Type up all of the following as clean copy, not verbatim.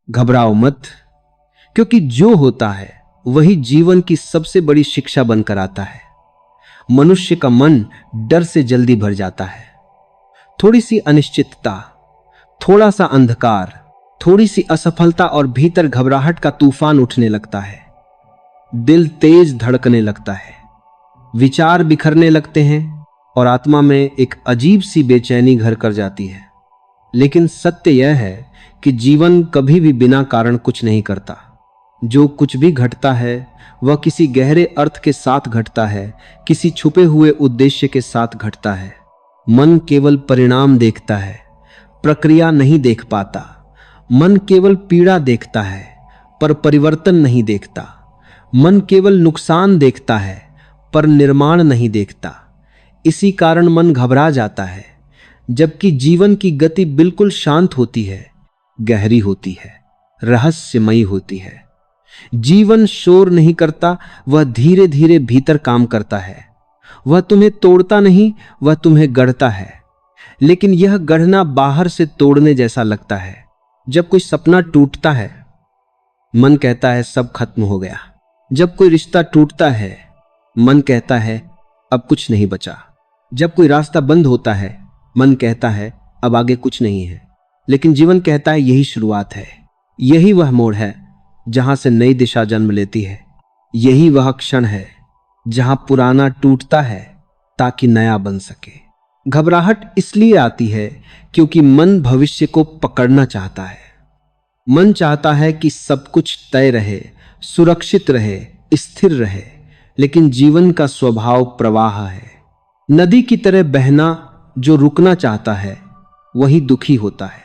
घबराओ मत, क्योंकि जो होता है वही जीवन की सबसे बड़ी शिक्षा बनकर आता है। मनुष्य का मन डर से जल्दी भर जाता है। थोड़ी सी अनिश्चितता, थोड़ा सा अंधकार, थोड़ी सी असफलता और भीतर घबराहट का तूफान उठने लगता है। दिल तेज धड़कने लगता है, विचार बिखरने लगते हैं और आत्मा में एक अजीब सी बेचैनी घर कर जाती है। लेकिन सत्य यह है कि जीवन कभी भी बिना कारण कुछ नहीं करता। जो कुछ भी घटता है वह किसी गहरे अर्थ के साथ घटता है, किसी छुपे हुए उद्देश्य के साथ घटता है। मन केवल परिणाम देखता है, प्रक्रिया नहीं देख पाता। मन केवल पीड़ा देखता है पर परिवर्तन नहीं देखता। मन केवल नुकसान देखता है पर निर्माण नहीं देखता। इसी कारण मन घबरा जाता है, जबकि जीवन की गति बिल्कुल शांत होती है, गहरी होती है, रहस्यमयी होती है। जीवन शोर नहीं करता, वह धीरे धीरे भीतर काम करता है। वह तुम्हें तोड़ता नहीं, वह तुम्हें गढ़ता है। लेकिन यह गढ़ना बाहर से तोड़ने जैसा लगता है। जब कोई सपना टूटता है, मन कहता है सब खत्म हो गया। जब कोई रिश्ता टूटता है, मन कहता है अब कुछ नहीं बचा। जब कोई रास्ता बंद होता है, मन कहता है अब आगे कुछ नहीं है। लेकिन जीवन कहता है यही शुरुआत है, यही वह मोड़ है जहां से नई दिशा जन्म लेती है। यही वह क्षण है जहां पुराना टूटता है ताकि नया बन सके। घबराहट इसलिए आती है क्योंकि मन भविष्य को पकड़ना चाहता है। मन चाहता है कि सब कुछ तय रहे, सुरक्षित रहे, स्थिर रहे। लेकिन जीवन का स्वभाव प्रवाह है, नदी की तरह बहना। जो रुकना चाहता है वही दुखी होता है,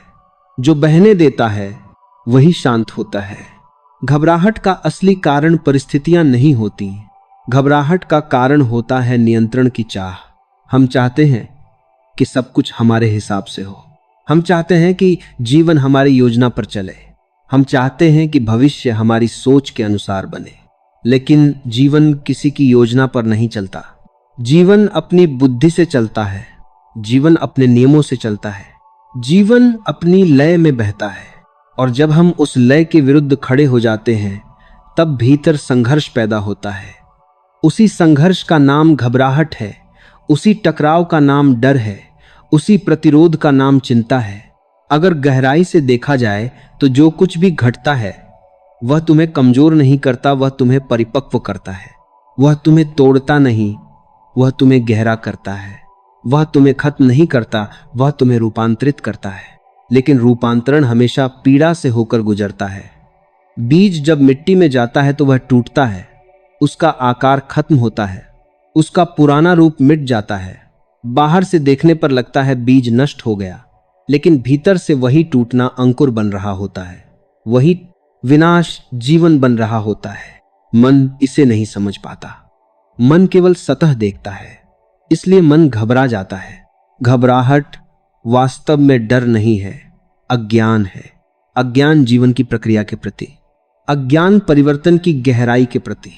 जो बहने देता है वही शांत होता है। घबराहट का असली कारण परिस्थितियां नहीं होती। घबराहट का कारण होता है नियंत्रण की चाह। हम चाहते हैं कि सब कुछ हमारे हिसाब से हो। हम चाहते हैं कि जीवन हमारी योजना पर चले। हम चाहते हैं कि भविष्य हमारी सोच के अनुसार बने। लेकिन जीवन किसी की योजना पर नहीं चलता। जीवन अपनी बुद्धि से चलता है, जीवन अपने नियमों से चलता है, जीवन अपनी लय में बहता है। और जब हम उस लय के विरुद्ध खड़े हो जाते हैं, तब भीतर संघर्ष पैदा होता है। उसी संघर्ष का नाम घबराहट है, उसी टकराव का नाम डर है, उसी प्रतिरोध का नाम चिंता है। अगर गहराई से देखा जाए तो जो कुछ भी घटता है वह तुम्हें कमजोर नहीं करता, वह तुम्हें परिपक्व करता है। वह तुम्हें तोड़ता नहीं, वह तुम्हें गहरा करता है। वह तुम्हें खत्म नहीं करता, वह तुम्हें रूपांतरित करता है। लेकिन रूपांतरण हमेशा पीड़ा से होकर गुजरता है। बीज जब मिट्टी में जाता है तो वह टूटता है, उसका आकार खत्म होता है, उसका पुराना रूप मिट जाता है। बाहर से देखने पर लगता है बीज नष्ट हो गया, लेकिन भीतर से वही टूटना अंकुर बन रहा होता है, वही विनाश जीवन बन रहा होता है। मन इसे नहीं समझ पाता। मन केवल सतह देखता है, इसलिए मन घबरा जाता है। घबराहट वास्तव में डर नहीं है, अज्ञान है। अज्ञान जीवन की प्रक्रिया के प्रति, अज्ञान परिवर्तन की गहराई के प्रति,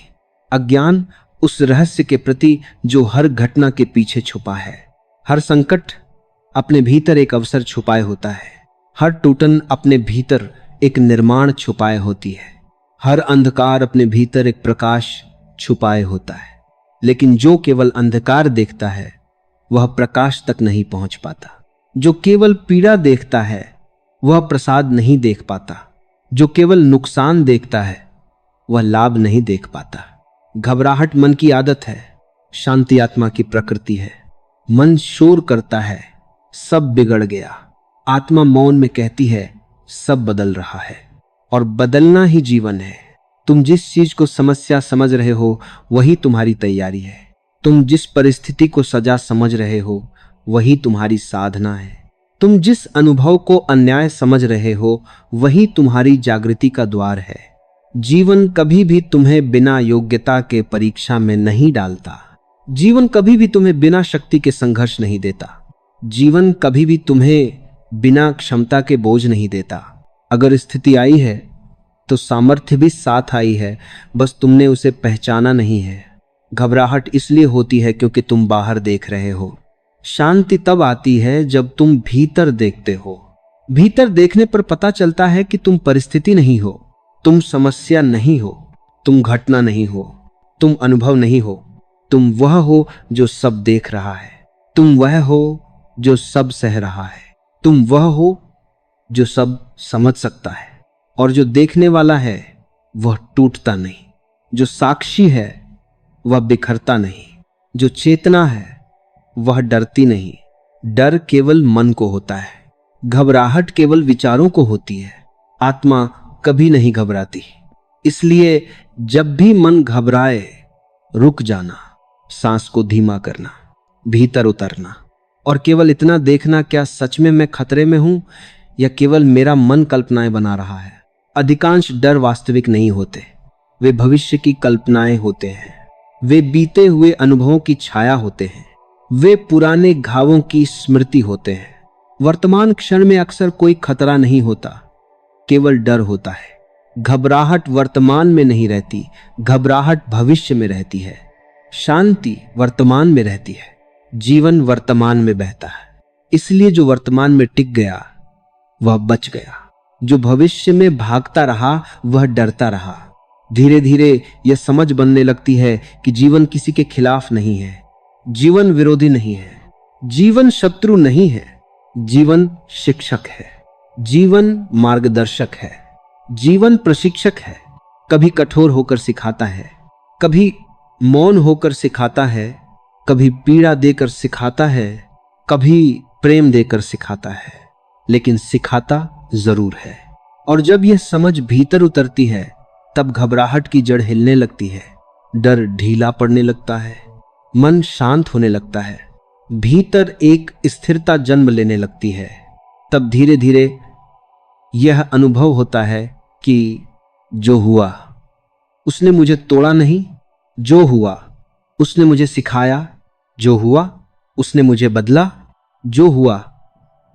अज्ञान उस रहस्य के प्रति जो हर घटना के पीछे छुपा है। हर संकट अपने भीतर एक अवसर छुपाए होता है। हर टूटन अपने भीतर एक निर्माण छुपाए होती है। हर अंधकार अपने भीतर एक प्रकाश छुपाए होता है। लेकिन जो केवल अंधकार देखता है वह प्रकाश तक नहीं पहुंच पाता। जो केवल पीड़ा देखता है वह प्रसाद नहीं देख पाता। जो केवल नुकसान देखता है वह लाभ नहीं देख पाता। घबराहट मन की आदत है, शांति आत्मा की प्रकृति है। मन शोर करता है, सब बिगड़ गया। आत्मा मौन में कहती है सब बदल रहा है। और बदलना ही जीवन है। तुम जिस चीज को समस्या समझ रहे हो वही तुम्हारी तैयारी है। तुम जिस परिस्थिति को सजा समझ रहे हो वही तुम्हारी साधना है। तुम जिस अनुभव को अन्याय समझ रहे हो वही तुम्हारी जागृति का द्वार है। जीवन कभी भी तुम्हें बिना योग्यता के परीक्षा में नहीं डालता। जीवन कभी भी तुम्हें बिना शक्ति के संघर्ष नहीं देता। जीवन कभी भी तुम्हें बिना क्षमता के बोझ नहीं देता। अगर स्थिति आई है तो सामर्थ्य भी साथ आई है, बस तुमने उसे पहचाना नहीं है। घबराहट इसलिए होती है क्योंकि तुम बाहर देख रहे हो। शांति तब आती है जब तुम भीतर देखते हो। भीतर देखने पर पता चलता है कि तुम परिस्थिति नहीं हो, तुम समस्या नहीं हो, तुम घटना नहीं हो, तुम अनुभव नहीं हो, तुम वह हो जो सब देख रहा है, तुम वह हो जो सब सह रहा है, तुम वह हो जो सब समझ सकता है। और जो देखने वाला है वह टूटता नहीं, जो साक्षी है वह बिखरता नहीं, जो चेतना है वह डरती नहीं। डर केवल मन को होता है, घबराहट केवल विचारों को होती है, आत्मा कभी नहीं घबराती। इसलिए जब भी मन घबराए, रुक जाना, सांस को धीमा करना, भीतर उतरना और केवल इतना देखना, क्या सच में मैं खतरे में हूं या केवल मेरा मन कल्पनाएं बना रहा है। अधिकांश डर वास्तविक नहीं होते, वे भविष्य की कल्पनाएं होते हैं, वे बीते हुए अनुभवों की छाया होते हैं, वे पुराने घावों की स्मृति होते हैं। वर्तमान क्षण में अक्सर कोई खतरा नहीं होता, केवल डर होता है। घबराहट वर्तमान में नहीं रहती, घबराहट भविष्य में रहती है। शांति वर्तमान में रहती है, जीवन वर्तमान में बहता है। इसलिए जो वर्तमान में टिक गया वह बच गया, जो भविष्य में भागता रहा वह डरता रहा। धीरे धीरे यह समझ बनने लगती है कि जीवन किसी के खिलाफ नहीं है, जीवन विरोधी नहीं है, जीवन शत्रु नहीं है, जीवन शिक्षक है, जीवन मार्गदर्शक है, जीवन प्रशिक्षक है। कभी कठोर होकर सिखाता है, कभी मौन होकर सिखाता है, कभी पीड़ा देकर सिखाता है, कभी प्रेम देकर सिखाता है, लेकिन सिखाता जरूर है। और जब यह समझ भीतर उतरती है तब घबराहट की जड़ हिलने लगती है, डर ढीला पड़ने लगता है, मन शांत होने लगता है, भीतर एक स्थिरता जन्म लेने लगती है। तब धीरे धीरे यह अनुभव होता है कि जो हुआ उसने मुझे तोड़ा नहीं, जो हुआ उसने मुझे सिखाया, जो हुआ उसने मुझे बदला, जो हुआ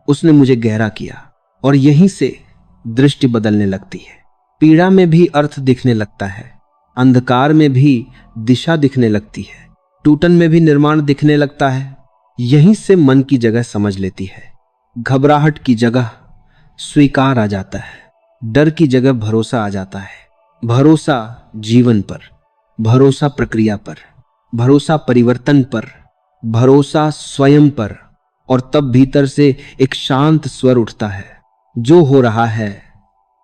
उसने मुझे गहरा किया। और यहीं से दृष्टि बदलने लगती है। पीड़ा में भी अर्थ दिखने लगता है, अंधकार में भी दिशा दिखने लगती है, टूटन में भी निर्माण दिखने लगता है। यहीं से मन की जगह समझ लेती है। घबराहट की जगह स्वीकार आ जाता है, डर की जगह भरोसा आ जाता है। भरोसा जीवन पर, भरोसा प्रक्रिया पर, भरोसा परिवर्तन पर, भरोसा स्वयं पर। और तब भीतर से एक शांत स्वर उठता है, जो हो रहा है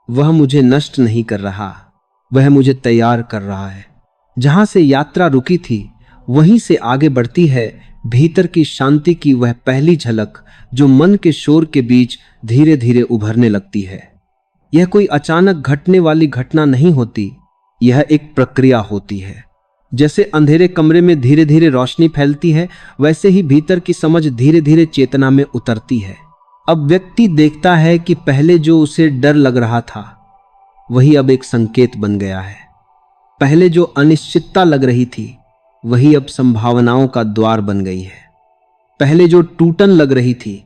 वह मुझे नष्ट नहीं कर रहा, वह मुझे तैयार कर रहा है। जहां से यात्रा रुकी थी वहीं से आगे बढ़ती है। भीतर की शांति की वह पहली झलक जो मन के शोर के बीच धीरे धीरे उभरने लगती है। यह कोई अचानक घटने वाली घटना नहीं होती, यह एक प्रक्रिया होती है। जैसे अंधेरे कमरे में धीरे धीरे रोशनी फैलती है, वैसे ही भीतर की समझ धीरे धीरे चेतना में उतरती है। अब व्यक्ति देखता है कि पहले जो उसे डर लग रहा था वही अब एक संकेत बन गया है। पहले जो अनिश्चितता लग रही थी वही अब संभावनाओं का द्वार बन गई है। पहले जो टूटन लग रही थी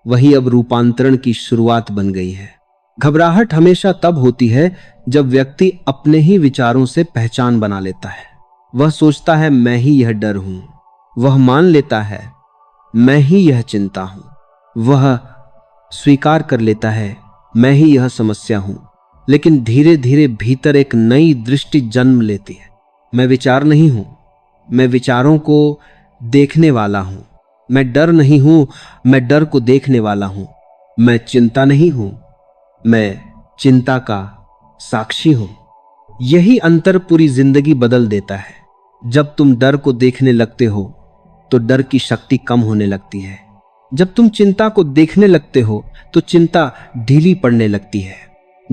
वही अब रूपांतरण की शुरुआत बन गई है। घबराहट हमेशा तब होती है जब व्यक्ति अपने ही विचारों से पहचान बना लेता है। वह सोचता है मैं ही यह डर हूं, वह मान लेता है मैं ही यह चिंता हूं, वह स्वीकार कर लेता है मैं ही यह समस्या हूं। लेकिन धीरे धीरे भीतर एक नई दृष्टि जन्म लेती है। मैं विचार नहीं हूं, मैं विचारों को देखने वाला हूं। मैं डर नहीं हूं, मैं डर को देखने वाला हूं। मैं चिंता नहीं हूं, मैं चिंता का साक्षी हूं। यही अंतर पूरी जिंदगी बदल देता है। जब तुम डर को देखने लगते हो तो डर की शक्ति कम होने लगती है। जब तुम चिंता को देखने लगते हो तो चिंता ढीली पड़ने लगती है।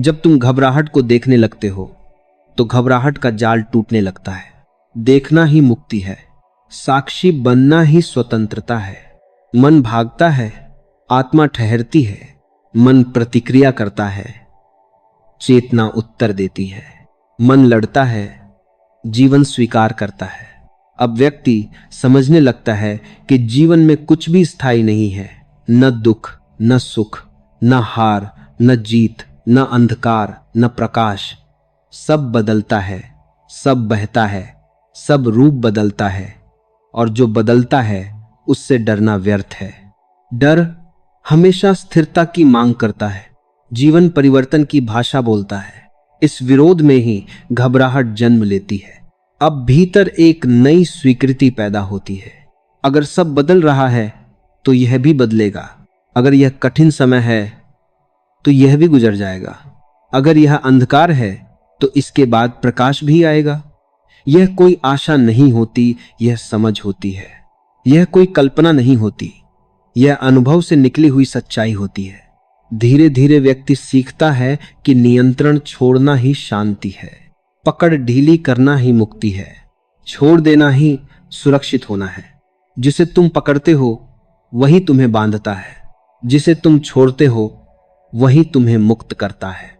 जब तुम घबराहट को देखने लगते हो तो घबराहट का जाल टूटने लगता है। देखना ही मुक्ति है, साक्षी बनना ही स्वतंत्रता है। मन भागता है, आत्मा ठहरती है। मन प्रतिक्रिया करता है, चेतना उत्तर देती है। मन लड़ता है, जीवन स्वीकार करता है। अब व्यक्ति समझने लगता है कि जीवन में कुछ भी स्थायी नहीं है। न दुख, न सुख, न हार, न जीत, न अंधकार, न प्रकाश। सब बदलता है, सब बहता है, सब रूप बदलता है। और जो बदलता है उससे डरना व्यर्थ है। डर हमेशा स्थिरता की मांग करता है, जीवन परिवर्तन की भाषा बोलता है। इस विरोध में ही घबराहट जन्म लेती है। अब भीतर एक नई स्वीकृति पैदा होती है। अगर सब बदल रहा है तो यह भी बदलेगा। अगर यह कठिन समय है तो यह भी गुजर जाएगा। अगर यह अंधकार है तो इसके बाद प्रकाश भी आएगा। यह कोई आशा नहीं होती, यह समझ होती है। यह कोई कल्पना नहीं होती, यह अनुभव से निकली हुई सच्चाई होती है। धीरे धीरे व्यक्ति सीखता है कि नियंत्रण छोड़ना ही शांति है, पकड़ ढीली करना ही मुक्ति है, छोड़ देना ही सुरक्षित होना है। जिसे तुम पकड़ते हो वही तुम्हें बांधता है, जिसे तुम छोड़ते हो वही तुम्हें मुक्त करता है।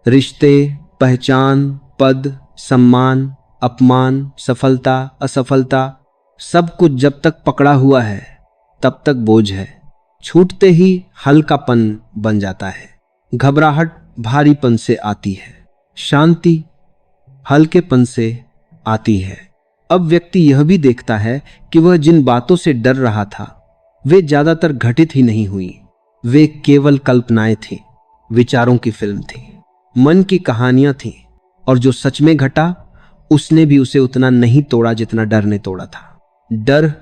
रिश्ते, पहचान, पद, सम्मान, अपमान, सफलता, असफलता, सब कुछ जब तक पकड़ा हुआ है तब तक बोझ है। छूटते ही हल्कापन बन जाता है। घबराहट भारीपन से आती है, शांति हल्केपन से आती है। अब व्यक्ति यह भी देखता है कि वह जिन बातों से डर रहा था वे ज्यादातर घटित ही नहीं हुई। वे केवल कल्पनाएं थीं, विचारों की फिल्म थी, मन की कहानियां थीं, और जो सच में घटा उसने भी उसे उतना नहीं तोड़ा जितना डर ने तोड़ा था। डर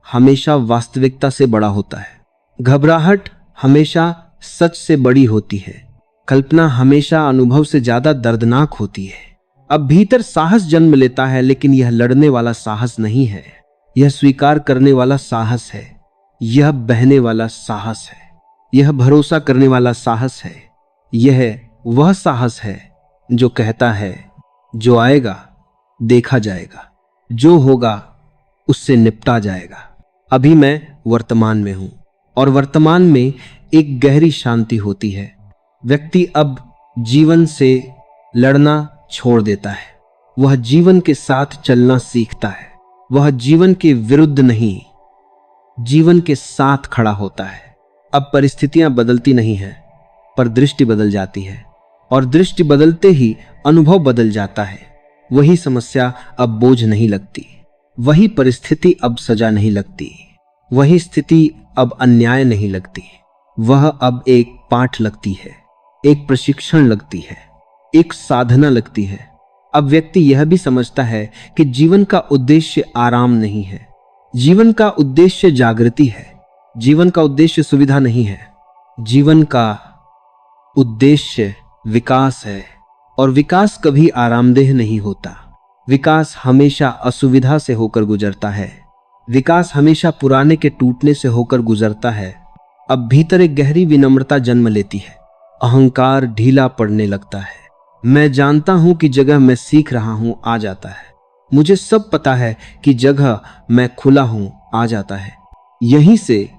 हमेशा वास्तविकता से बड़ा होता है, घबराहट हमेशा सच से बड़ी होती है, कल्पना हमेशा अनुभव से ज्यादा दर्दनाक होती है। अब भीतर साहस जन्म लेता है, लेकिन यह लड़ने वाला साहस नहीं है, यह स्वीकार करने वाला साहस है, यह बहने वाला साहस है, यह भरोसा करने वाला साहस है। यह वह साहस है जो कहता है जो आएगा देखा जाएगा, जो होगा उससे निपटा जाएगा। अभी मैं वर्तमान में हूं और वर्तमान में एक गहरी शांति होती है। व्यक्ति अब जीवन से लड़ना छोड़ देता है, वह जीवन के साथ चलना सीखता है। वह जीवन के विरुद्ध नहीं, जीवन के साथ खड़ा होता है। अब परिस्थितियां बदलती नहीं हैं, पर दृष्टि बदल जाती है, और दृष्टि बदलते ही अनुभव बदल जाता है। वही समस्या अब बोझ नहीं लगती, वही परिस्थिति अब सजा नहीं लगती, वही स्थिति अब अन्याय नहीं लगती। वह अब एक पाठ लगती है, एक प्रशिक्षण लगती है, एक साधना लगती है। अब व्यक्ति यह भी समझता है कि जीवन का उद्देश्य आराम नहीं है, जीवन का उद्देश्य जागृति है, जीवन का उद्देश्य सुविधा नहीं है, जीवन का उद्देश्य विकास है। और विकास कभी आरामदेह नहीं होता, विकास हमेशा असुविधा से होकर गुजरता है, विकास हमेशा पुराने के टूटने से होकर गुजरता है। अब भीतर एक गहरी विनम्रता जन्म लेती है, अहंकार ढीला पड़ने लगता है। मैं जानता हूं कि जगह मैं सीख रहा हूं आ जाता है, मुझे सब पता है कि जगह मैं खुला हूं आ जाता है। यहीं से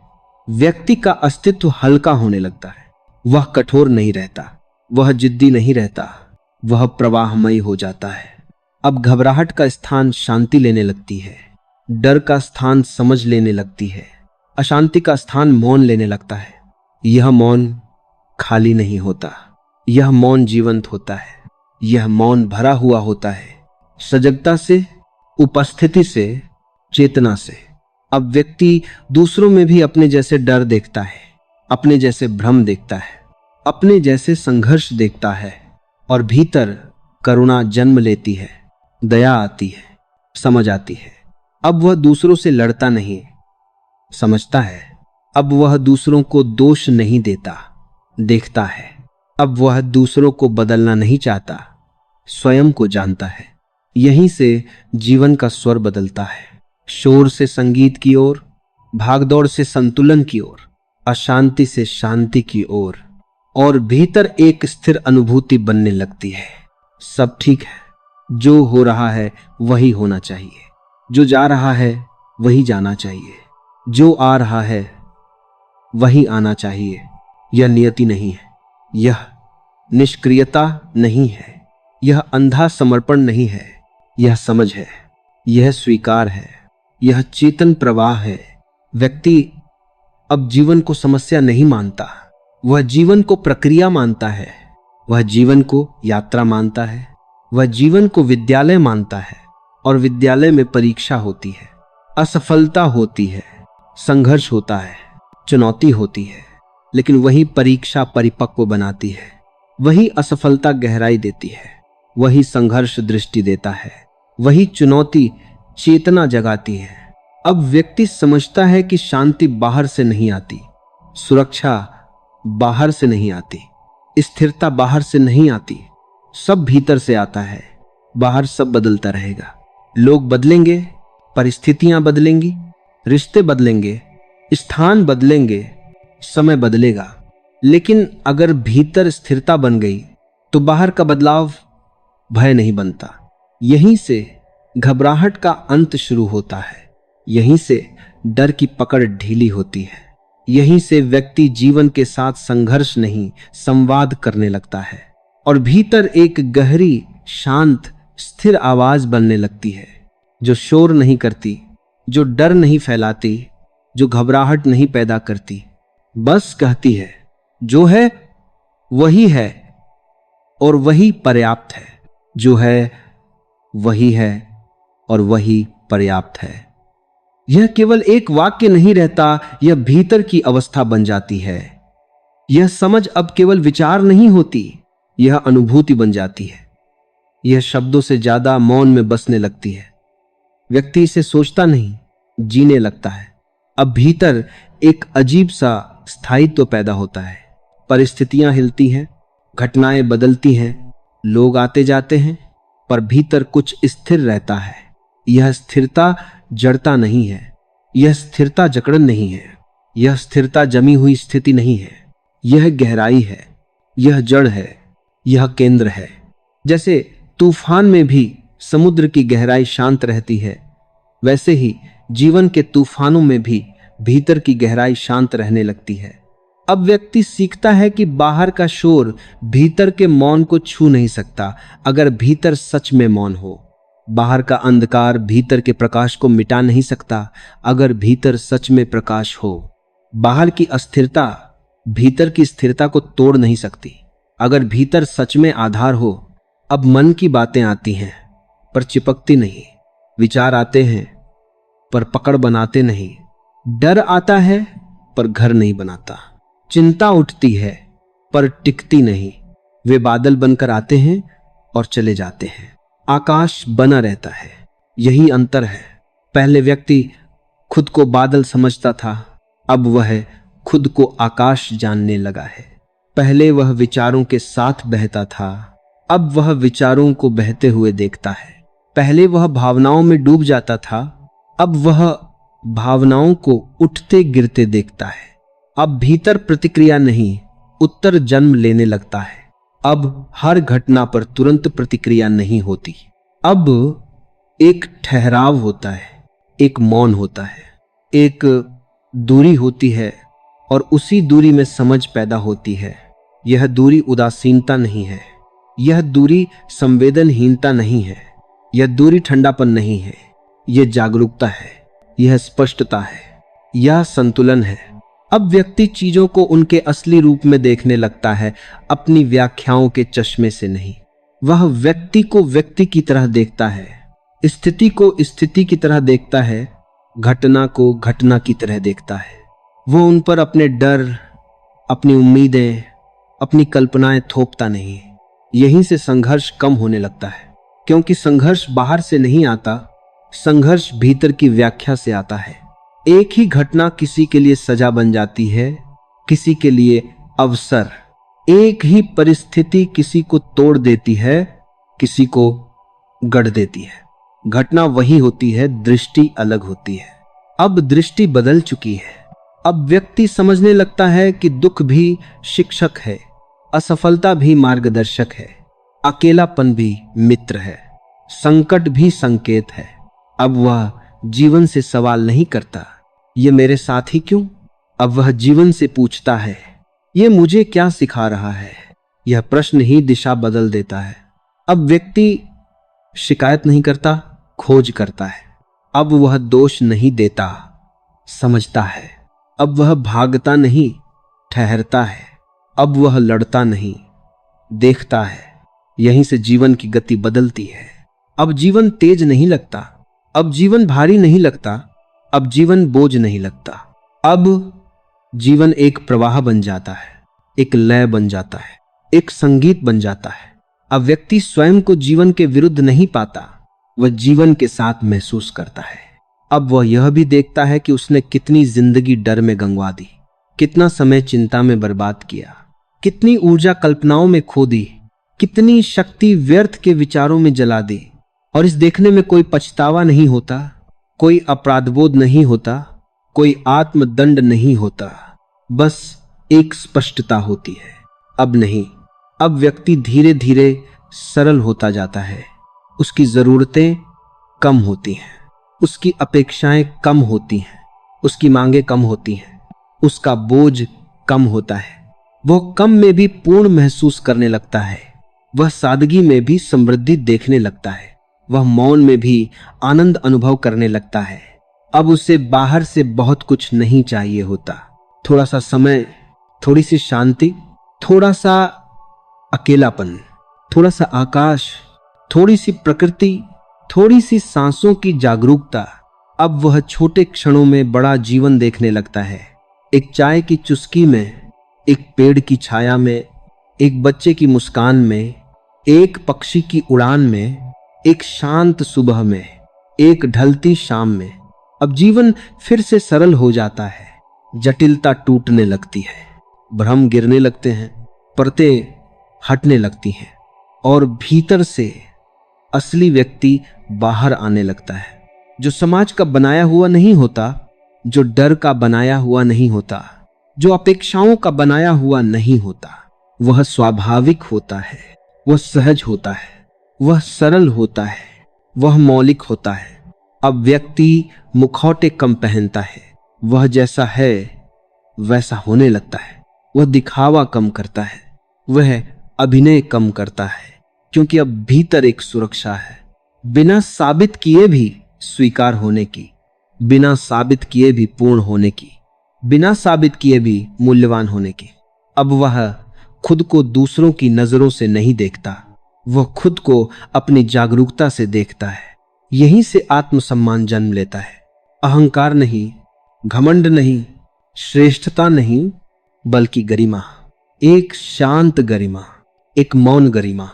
व्यक्ति का अस्तित्व हल्का होने लगता है। वह कठोर नहीं रहता, वह जिद्दी नहीं रहता, वह प्रवाहमयी हो जाता है। अब घबराहट का स्थान शांति लेने लगती है, डर का स्थान समझ लेने लगती है, अशांति का स्थान मौन लेने लगता है। यह मौन खाली नहीं होता, यह मौन जीवंत होता है, यह मौन भरा हुआ होता है, सजगता से, उपस्थिति से, चेतना से। अब व्यक्ति दूसरों में भी अपने जैसे डर देखता है, अपने जैसे भ्रम देखता है, अपने जैसे संघर्ष देखता है, और भीतर करुणा जन्म लेती है, दया आती है, समझ आती है। अब वह दूसरों से लड़ता नहीं, समझता है। अब वह दूसरों को दोष नहीं देता, देखता है। अब वह दूसरों को बदलना नहीं चाहता, स्वयं को जानता है। यहीं से जीवन का स्वर बदलता है, शोर से संगीत की ओर, भागदौड़ से संतुलन की ओर, अशांति से शांति की ओर। और भीतर एक स्थिर अनुभूति बनने लगती है, सब ठीक है, जो हो रहा है वही होना चाहिए, जो जा रहा है वही जाना चाहिए, जो आ रहा है वही आना चाहिए। यह नियति नहीं है, यह निष्क्रियता नहीं है, यह अंधा समर्पण नहीं है, यह समझ है, यह स्वीकार है, यह चेतन प्रवाह है। व्यक्ति अब जीवन को समस्या नहीं मानता, वह जीवन को प्रक्रिया मानता है, वह जीवन को यात्रा मानता है, वह जीवन को विद्यालय मानता है। और विद्यालय में परीक्षा होती है, असफलता होती है, संघर्ष होता है, चुनौती होती है, लेकिन वही परीक्षा परिपक्व बनाती है, वही असफलता गहराई देती है, वही संघर्ष दृष्टि देता है, वही चुनौती चेतना जगाती है। अब व्यक्ति समझता है कि शांति बाहर से नहीं आती, सुरक्षा बाहर से नहीं आती, स्थिरता बाहर से नहीं आती, सब भीतर से आता है। बाहर सब बदलता रहेगा, लोग बदलेंगे, परिस्थितियां बदलेंगी, रिश्ते बदलेंगे, स्थान बदलेंगे, समय बदलेगा, लेकिन अगर भीतर स्थिरता बन गई तो बाहर का बदलाव भय नहीं बनता। यहीं से घबराहट का अंत शुरू होता है, यहीं से डर की पकड़ ढीली होती है, यहीं से व्यक्ति जीवन के साथ संघर्ष नहीं संवाद करने लगता है और भीतर एक गहरी शांत स्थिर आवाज बनने लगती है, जो शोर नहीं करती, जो डर नहीं फैलाती, जो घबराहट नहीं पैदा करती, बस कहती है जो है वही है और वही पर्याप्त है, जो है वही है और वही पर्याप्त है। यह केवल एक वाक्य नहीं रहता, यह भीतर की अवस्था बन जाती है। यह समझ अब केवल विचार नहीं होती, यह अनुभूति बन जाती है। यह शब्दों से ज्यादा मौन में बसने लगती है। व्यक्ति इसे सोचता नहीं, जीने लगता है। अब भीतर एक अजीब सा स्थायित्व पैदा होता है। परिस्थितियां हिलती हैं, घटनाएं बदलती हैं, लोग आते जाते हैं, पर भीतर कुछ स्थिर रहता है। यह स्थिरता जड़ता नहीं है, यह स्थिरता जकड़न नहीं है, यह स्थिरता जमी हुई स्थिति नहीं है, यह गहराई है, यह जड़ है, यह केंद्र है। जैसे तूफान में भी समुद्र की गहराई शांत रहती है, वैसे ही जीवन के तूफानों में भी भीतर की गहराई शांत रहने लगती है। अब व्यक्ति सीखता है कि बाहर का शोर भीतर के मौन को छू नहीं सकता अगर भीतर सच में मौन हो। बाहर का अंधकार भीतर के प्रकाश को मिटा नहीं सकता अगर भीतर सच में प्रकाश हो। बाहर की अस्थिरता भीतर की स्थिरता को तोड़ नहीं सकती अगर भीतर सच में आधार हो। अब मन की बातें आती हैं पर चिपकती नहीं, विचार आते हैं पर पकड़ बनाते नहीं, डर आता है पर घर नहीं बनाता, चिंता उठती है पर टिकती नहीं। वे बादल बनकर आते हैं और चले जाते हैं, आकाश बना रहता है। यही अंतर है। पहले व्यक्ति खुद को बादल समझता था, अब वह खुद को आकाश जानने लगा है। पहले वह विचारों के साथ बहता था, अब वह विचारों को बहते हुए देखता है। पहले वह भावनाओं में डूब जाता था, अब वह भावनाओं को उठते गिरते देखता है। अब भीतर प्रतिक्रिया नहीं, उत्तर जन्म लेने लगता है। अब हर घटना पर तुरंत प्रतिक्रिया नहीं होती, अब एक ठहराव होता है, एक मौन होता है, एक दूरी होती है और उसी दूरी में समझ पैदा होती है। यह दूरी उदासीनता नहीं है, यह दूरी संवेदनहीनता नहीं है, यह दूरी ठंडापन नहीं है, यह जागरूकता है, यह स्पष्टता है, यह संतुलन है। अब व्यक्ति चीजों को उनके असली रूप में देखने लगता है, अपनी व्याख्याओं के चश्मे से नहीं। वह व्यक्ति को व्यक्ति की तरह देखता है, स्थिति को स्थिति की तरह देखता है, घटना को घटना की तरह देखता है। वो उन पर अपने डर, अपनी उम्मीदें, अपनी कल्पनाएं थोपता नहीं। यहीं से संघर्ष कम होने लगता है, क्योंकि संघर्ष बाहर से नहीं आता, संघर्ष भीतर की व्याख्या से आता है। एक ही घटना किसी के लिए सजा बन जाती है, किसी के लिए अवसर। एक ही परिस्थिति किसी को तोड़ देती है, किसी को गढ़ देती है। घटना वही होती है, दृष्टि अलग होती है। अब दृष्टि बदल चुकी है। अब व्यक्ति समझने लगता है कि दुख भी शिक्षक है, असफलता भी मार्गदर्शक है, अकेलापन भी मित्र है, संकट भी संकेत है। अब वह जीवन से सवाल नहीं करता, ये मेरे साथ ही क्यों? अब वह जीवन से पूछता है, ये मुझे क्या सिखा रहा है? यह प्रश्न ही दिशा बदल देता है। अब व्यक्ति शिकायत नहीं करता, खोज करता है। अब वह दोष नहीं देता, समझता है। अब वह भागता नहीं, ठहरता है। अब वह लड़ता नहीं, देखता है। यहीं से जीवन की गति बदलती है। अब जीवन तेज नहीं लगता, अब जीवन भारी नहीं लगता, अब जीवन बोझ नहीं लगता। अब जीवन एक प्रवाह बन जाता है, एक लय बन जाता है, एक संगीत बन जाता है। अब व्यक्ति स्वयं को जीवन के विरुद्ध नहीं पाता, वह जीवन के साथ महसूस करता है। अब वह यह भी देखता है कि उसने कितनी जिंदगी डर में गंवा दी, कितना समय चिंता में बर्बाद किया, कितनी ऊर्जा कल्पनाओं में खो दी, कितनी शक्ति व्यर्थ के विचारों में जला दी। और इस देखने में कोई पछतावा नहीं होता, कोई अपराधबोध नहीं होता, कोई आत्मदंड नहीं होता, बस एक स्पष्टता होती है। अब नहीं, अब व्यक्ति धीरे धीरे सरल होता जाता है। उसकी जरूरतें कम होती हैं, उसकी अपेक्षाएं कम होती हैं, उसकी मांगें कम होती हैं, उसका बोझ कम होता है। वह कम में भी पूर्ण महसूस करने लगता है, वह सादगी में भी समृद्धि देखने लगता है, वह मौन में भी आनंद अनुभव करने लगता है। अब उसे बाहर से बहुत कुछ नहीं चाहिए होता। थोड़ा सा समय, थोड़ी सी शांति, थोड़ा सा अकेलापन, थोड़ा सा आकाश, थोड़ी सी प्रकृति, थोड़ी सी सांसों की जागरूकता। अब वह छोटे क्षणों में बड़ा जीवन देखने लगता है। एक चाय की चुस्की में, एक पेड़ की छाया में, एक बच्चे की मुस्कान में, एक पक्षी की उड़ान में, एक शांत सुबह में, एक ढलती शाम में। अब जीवन फिर से सरल हो जाता है। जटिलता टूटने लगती है, भ्रम गिरने लगते हैं, परतें हटने लगती हैं और भीतर से असली व्यक्ति बाहर आने लगता है, जो समाज का बनाया हुआ नहीं होता, जो डर का बनाया हुआ नहीं होता, जो अपेक्षाओं का बनाया हुआ नहीं होता। वह स्वाभाविक होता है, वह सहज होता है, वह सरल होता है, वह मौलिक होता है। अब व्यक्ति मुखौटे कम पहनता है, वह जैसा है वैसा होने लगता है। वह दिखावा कम करता है, वह अभिनय कम करता है, क्योंकि अब भीतर एक सुरक्षा है, बिना साबित किए भी स्वीकार होने की, बिना साबित किए भी पूर्ण होने की, बिना साबित किए भी मूल्यवान होने की। अब वह खुद को दूसरों की नजरों से नहीं देखता, वह खुद को अपनी जागरूकता से देखता है। यहीं से आत्मसम्मान जन्म लेता है। अहंकार नहीं, घमंड नहीं, श्रेष्ठता नहीं, बल्कि गरिमा। एक शांत गरिमा, एक मौन गरिमा,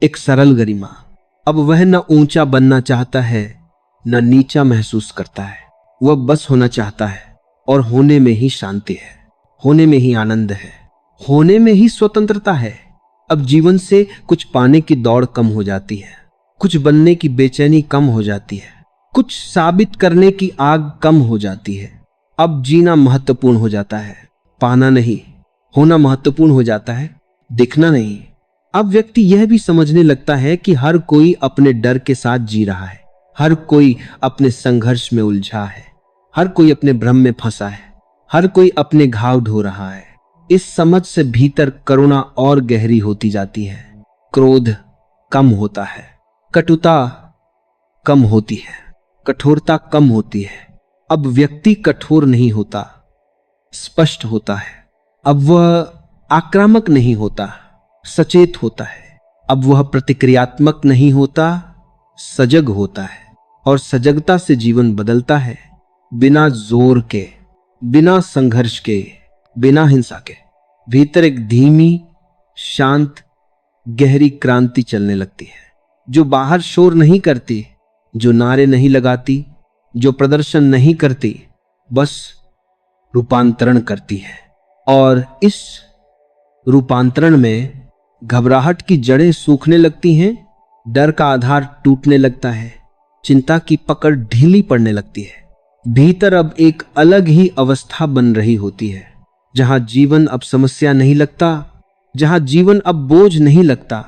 एक सरल गरिमा। अब वह न ऊंचा बनना चाहता है, न नीचा महसूस करता है। वह बस होना चाहता है, और होने में ही शांति है, होने में ही आनंद है, होने में ही स्वतंत्रता है। अब जीवन से कुछ पाने की दौड़ कम हो जाती है, कुछ बनने की बेचैनी कम हो जाती है, कुछ साबित करने की आग कम हो जाती है। अब जीना महत्वपूर्ण हो जाता है, पाना नहीं। होना महत्वपूर्ण हो जाता है, दिखना नहीं। अब व्यक्ति यह भी समझने लगता है कि हर कोई अपने डर के साथ जी रहा है, हर कोई अपने संघर्ष में उलझा है, हर कोई अपने भ्रम में फंसा है, हर कोई अपने घाव ढो रहा है। इस समझ से भीतर करुणा और गहरी होती जाती है, क्रोध कम होता है, कटुता कम होती है, कठोरता कम होती है। अब व्यक्ति कठोर नहीं होता, स्पष्ट होता है। अब वह आक्रामक नहीं होता, सचेत होता है। अब वह प्रतिक्रियात्मक नहीं होता, सजग होता है। और सजगता से जीवन बदलता है, बिना जोर के, बिना संघर्ष के, बिना हिंसा के। भीतर एक धीमी, शांत, गहरी क्रांति चलने लगती है, जो बाहर शोर नहीं करती, जो नारे नहीं लगाती, जो प्रदर्शन नहीं करती, बस रूपांतरण करती है। और इस रूपांतरण में घबराहट की जड़ें सूखने लगती हैं, डर का आधार टूटने लगता है, चिंता की पकड़ ढीली पड़ने लगती है। भीतर अब एक अलग ही अवस्था बन रही होती है, जहां जीवन अब समस्या नहीं लगता, जहां जीवन अब बोझ नहीं लगता,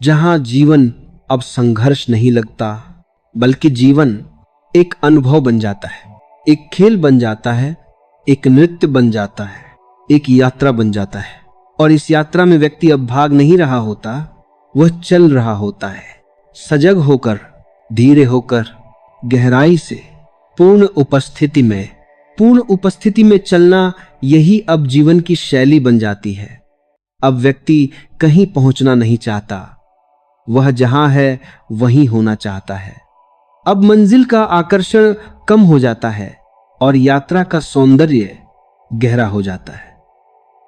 जहां जीवन अब संघर्ष नहीं लगता, बल्कि जीवन एक अनुभव बन जाता है, एक खेल बन जाता है, एक नृत्य बन जाता है, एक यात्रा बन जाता है। और इस यात्रा में व्यक्ति अब भाग नहीं रहा होता, वह चल रहा होता है, सजग होकर, धीरे होकर, गहराई से, पूर्ण उपस्थिति में चलना। यही अब जीवन की शैली बन जाती है। अब व्यक्ति कहीं पहुंचना नहीं चाहता, वह जहां है वहीं होना चाहता है। अब मंजिल का आकर्षण कम हो जाता है और यात्रा का सौंदर्य गहरा हो जाता है।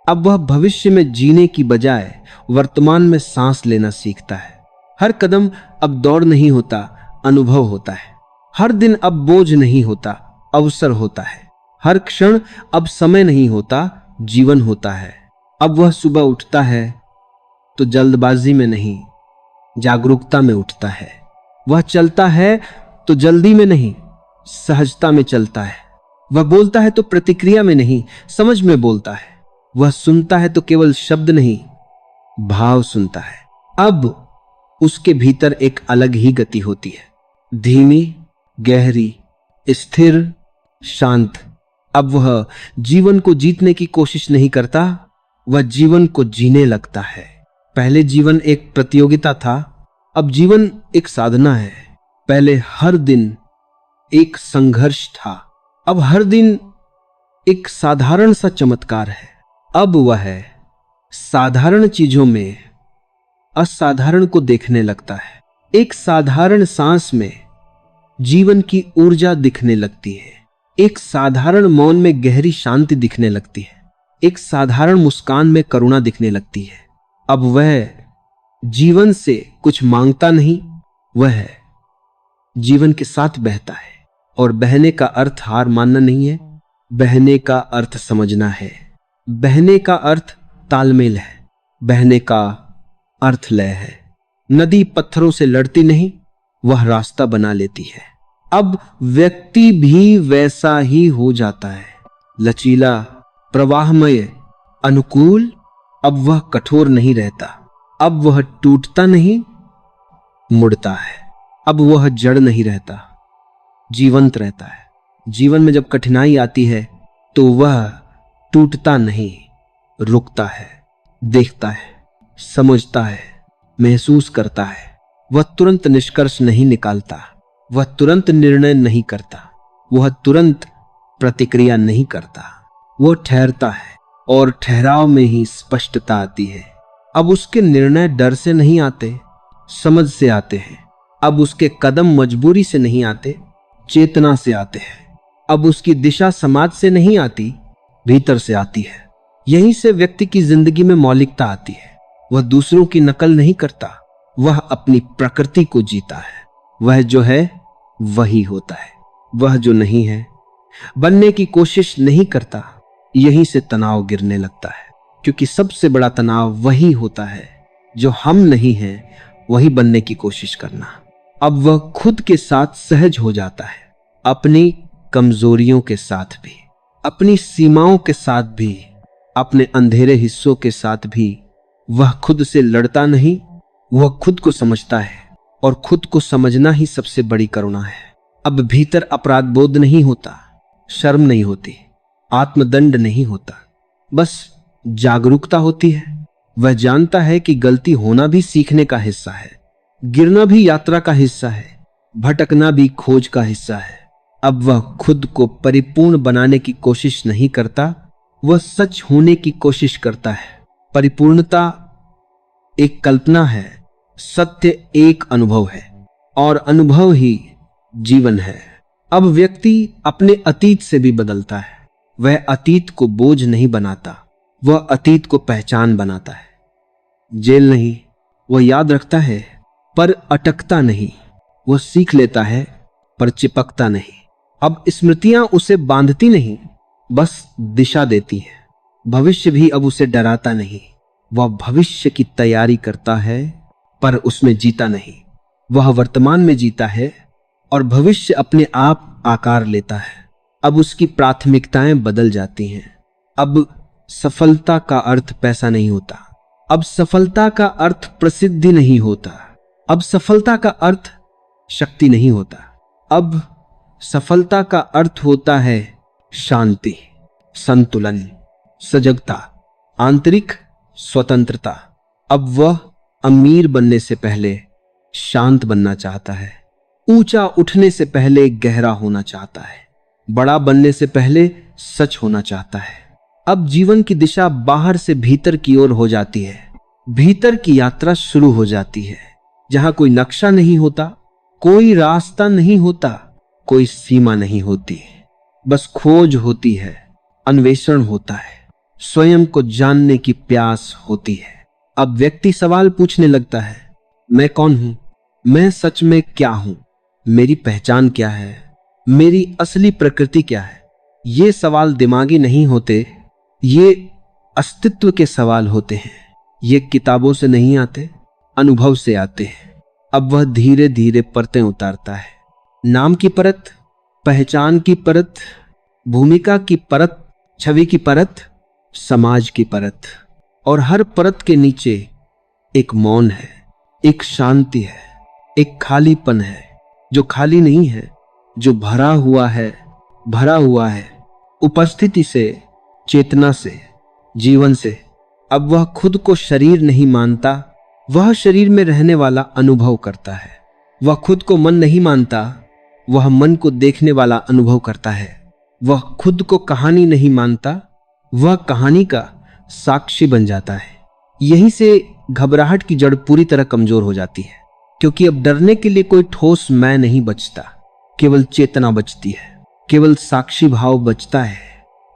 अब वह भविष्य में जीने की बजाय वर्तमान में सांस लेना सीखता है। हर कदम अब दौड़ नहीं होता, अनुभव होता है। हर दिन अब बोझ नहीं होता, अवसर होता है। हर क्षण अब समय नहीं होता, जीवन होता है। अब वह सुबह उठता है तो जल्दबाजी में नहीं, जागरूकता में उठता है। वह चलता है तो जल्दी में नहीं, सहजता में चलता है। वह बोलता है तो प्रतिक्रिया में नहीं, समझ में बोलता है। वह सुनता है तो केवल शब्द नहीं, भाव सुनता है। अब उसके भीतर एक अलग ही गति होती है, धीमी, गहरी, स्थिर, शांत। अब वह जीवन को जीतने की कोशिश नहीं करता, वह जीवन को जीने लगता है। पहले जीवन एक प्रतियोगिता था, अब जीवन एक साधना है। पहले हर दिन एक संघर्ष था, अब हर दिन एक साधारण सा चमत्कार है। अब वह साधारण चीजों में असाधारण को देखने लगता है। एक साधारण सांस में जीवन की ऊर्जा दिखने लगती है। एक साधारण मौन में गहरी शांति दिखने लगती है। एक साधारण मुस्कान में करुणा दिखने लगती है। अब वह जीवन से कुछ मांगता नहीं, वह जीवन के साथ बहता है। और बहने का अर्थ हार मानना नहीं है, बहने का अर्थ समझना है। बहने का अर्थ तालमेल है, बहने का अर्थ लय है। नदी पत्थरों से लड़ती नहीं, वह रास्ता बना लेती है। अब व्यक्ति भी वैसा ही हो जाता है, लचीला, प्रवाहमय, अनुकूल। अब वह कठोर नहीं रहता, अब वह टूटता नहीं, मुड़ता है। अब वह जड़ नहीं रहता, जीवंत रहता है। जीवन में जब कठिनाई आती है तो वह टूटता नहीं, रुकता है, देखता है, समझता है, महसूस करता है। वह तुरंत निष्कर्ष नहीं निकालता, वह तुरंत निर्णय नहीं करता, वह तुरंत प्रतिक्रिया नहीं करता। वह ठहरता है और ठहराव में ही स्पष्टता आती है। अब उसके निर्णय डर से नहीं आते, समझ से आते हैं। अब उसके कदम मजबूरी से नहीं आते, चेतना से आते हैं। अब उसकी दिशा समाज से नहीं आती, भीतर से आती है। यहीं से व्यक्ति की जिंदगी में मौलिकता आती है। वह दूसरों की नकल नहीं करता, वह अपनी प्रकृति को जीता है। वह जो है वही होता है, वह जो नहीं है बनने की कोशिश नहीं करता। यहीं से तनाव गिरने लगता है, क्योंकि सबसे बड़ा तनाव वही होता है जो हम नहीं हैं, वही बनने की कोशिश करना। अब वह खुद के साथ सहज हो जाता है, अपनी कमजोरियों के साथ भी, अपनी सीमाओं के साथ भी, अपने अंधेरे हिस्सों के साथ भी। वह खुद से लड़ता नहीं, वह खुद को समझता है, और खुद को समझना ही सबसे बड़ी करुणा है। अब भीतर अपराध बोध नहीं होता, शर्म नहीं होती, आत्मदंड नहीं होता, बस जागरूकता होती है। वह जानता है कि गलती होना भी सीखने का हिस्सा है, गिरना भी यात्रा का हिस्सा है, भटकना भी खोज का हिस्सा है। अब वह खुद को परिपूर्ण बनाने की कोशिश नहीं करता, वह सच होने की कोशिश करता है। परिपूर्णता एक कल्पना है, सत्य एक अनुभव है, और अनुभव ही जीवन है। अब व्यक्ति अपने अतीत से भी बदलता है। वह अतीत को बोझ नहीं बनाता, वह अतीत को पहचान बनाता है। जेल नहीं, वह याद रखता है पर अटकता नहीं। वह सीख लेता है पर चिपकता नहीं। अब स्मृतियां उसे बांधती नहीं, बस दिशा देती हैं। भविष्य भी अब उसे डराता नहीं। वह भविष्य की तैयारी करता है पर उसमें जीता नहीं। वह वर्तमान में जीता है और भविष्य अपने आप आकार लेता है। अब उसकी प्राथमिकताएं बदल जाती हैं। अब सफलता का अर्थ पैसा नहीं होता, अब सफलता का अर्थ प्रसिद्धि नहीं होता, अब सफलता का अर्थ शक्ति नहीं होता, अब सफलता का अर्थ होता है शांति, संतुलन, सजगता, आंतरिक स्वतंत्रता। अब वह अमीर बनने से पहले शांत बनना चाहता है, ऊंचा उठने से पहले गहरा होना चाहता है, बड़ा बनने से पहले सच होना चाहता है। अब जीवन की दिशा बाहर से भीतर की ओर हो जाती है। भीतर की यात्रा शुरू हो जाती है, जहां कोई नक्शा नहीं होता, कोई रास्ता नहीं होता, कोई सीमा नहीं होती, बस खोज होती है, अन्वेषण होता है, स्वयं को जानने की प्यास होती है। अब व्यक्ति सवाल पूछने लगता है, मैं कौन हूं? मैं सच में क्या हूं? मेरी पहचान क्या है? मेरी असली प्रकृति क्या है? ये सवाल दिमागी नहीं होते, ये अस्तित्व के सवाल होते हैं। ये किताबों से नहीं आते, अनुभव से आते हैं। अब वह धीरे धीरे परतें उतारता है। नाम की परत, पहचान की परत, भूमिका की परत, छवि की परत, समाज की परत। और हर परत के नीचे एक मौन है, एक शांति है, एक खालीपन है, जो खाली नहीं है, जो भरा हुआ है, भरा हुआ है उपस्थिति से, चेतना से, जीवन से। अब वह खुद को शरीर नहीं मानता, वह शरीर में रहने वाला अनुभव करता है। वह खुद को मन नहीं मानता, वह मन को देखने वाला अनुभव करता है। वह खुद को कहानी नहीं मानता, वह कहानी का साक्षी बन जाता है। यहीं से घबराहट की जड़ पूरी तरह कमजोर हो जाती है, क्योंकि अब डरने के लिए कोई ठोस मैं नहीं बचता, केवल चेतना बचती है, केवल साक्षी भाव बचता है।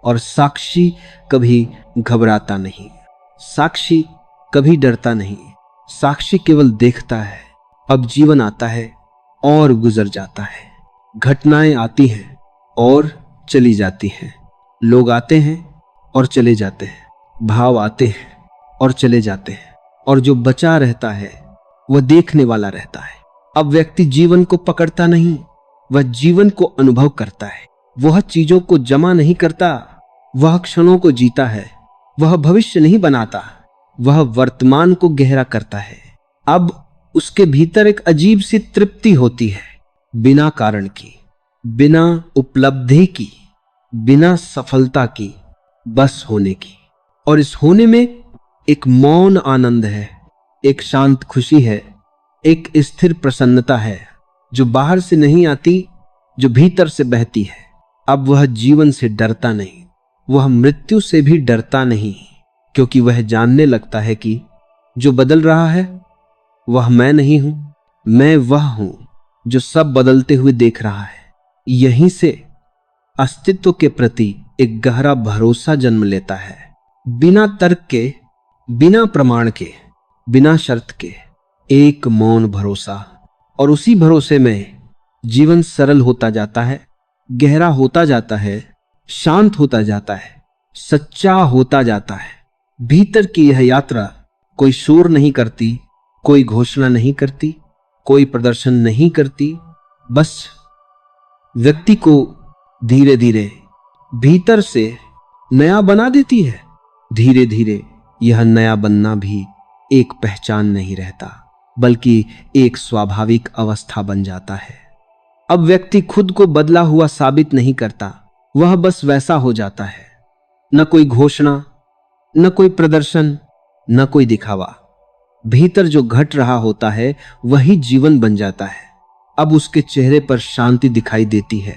और साक्षी कभी घबराता नहीं, साक्षी कभी डरता नहीं, साक्षी केवल देखता है। अब जीवन आता है और गुजर जाता है, घटनाएं आती हैं और चली जाती हैं, लोग आते हैं और चले जाते हैं, भाव आते हैं और चले जाते हैं, और जो बचा रहता है वह देखने वाला रहता है। अब व्यक्ति जीवन को पकड़ता नहीं, वह जीवन को अनुभव करता है। वह चीजों को जमा नहीं करता, वह क्षणों को जीता है। वह भविष्य नहीं बनाता, वह वर्तमान को गहरा करता है। अब उसके भीतर एक अजीब सी तृप्ति होती है, बिना कारण की, बिना उपलब्धि की, बिना सफलता की, बस होने की। और इस होने में एक मौन आनंद है, एक शांत खुशी है, एक स्थिर प्रसन्नता है, जो बाहर से नहीं आती, जो भीतर से बहती है। अब वह जीवन से डरता नहीं, वह मृत्यु से भी डरता नहीं, क्योंकि वह जानने लगता है कि जो बदल रहा है वह मैं नहीं हूं, मैं वह हूं जो सब बदलते हुए देख रहा है। यहीं से अस्तित्व के प्रति एक गहरा भरोसा जन्म लेता है, बिना तर्क के, बिना प्रमाण के, बिना शर्त के, एक मौन भरोसा। और उसी भरोसे में जीवन सरल होता जाता है, गहरा होता जाता है, शांत होता जाता है, सच्चा होता जाता है। भीतर की यह यात्रा कोई शोर नहीं करती, कोई घोषणा नहीं करती, कोई प्रदर्शन नहीं करती, बस व्यक्ति को धीरे धीरे भीतर से नया बना देती है। धीरे धीरे यह नया बनना भी एक पहचान नहीं रहता, बल्कि एक स्वाभाविक अवस्था बन जाता है। अब व्यक्ति खुद को बदला हुआ साबित नहीं करता, वह बस वैसा हो जाता है। न कोई घोषणा, न कोई प्रदर्शन, न कोई दिखावा। भीतर जो घट रहा होता है वही जीवन बन जाता है। अब उसके चेहरे पर शांति दिखाई देती है,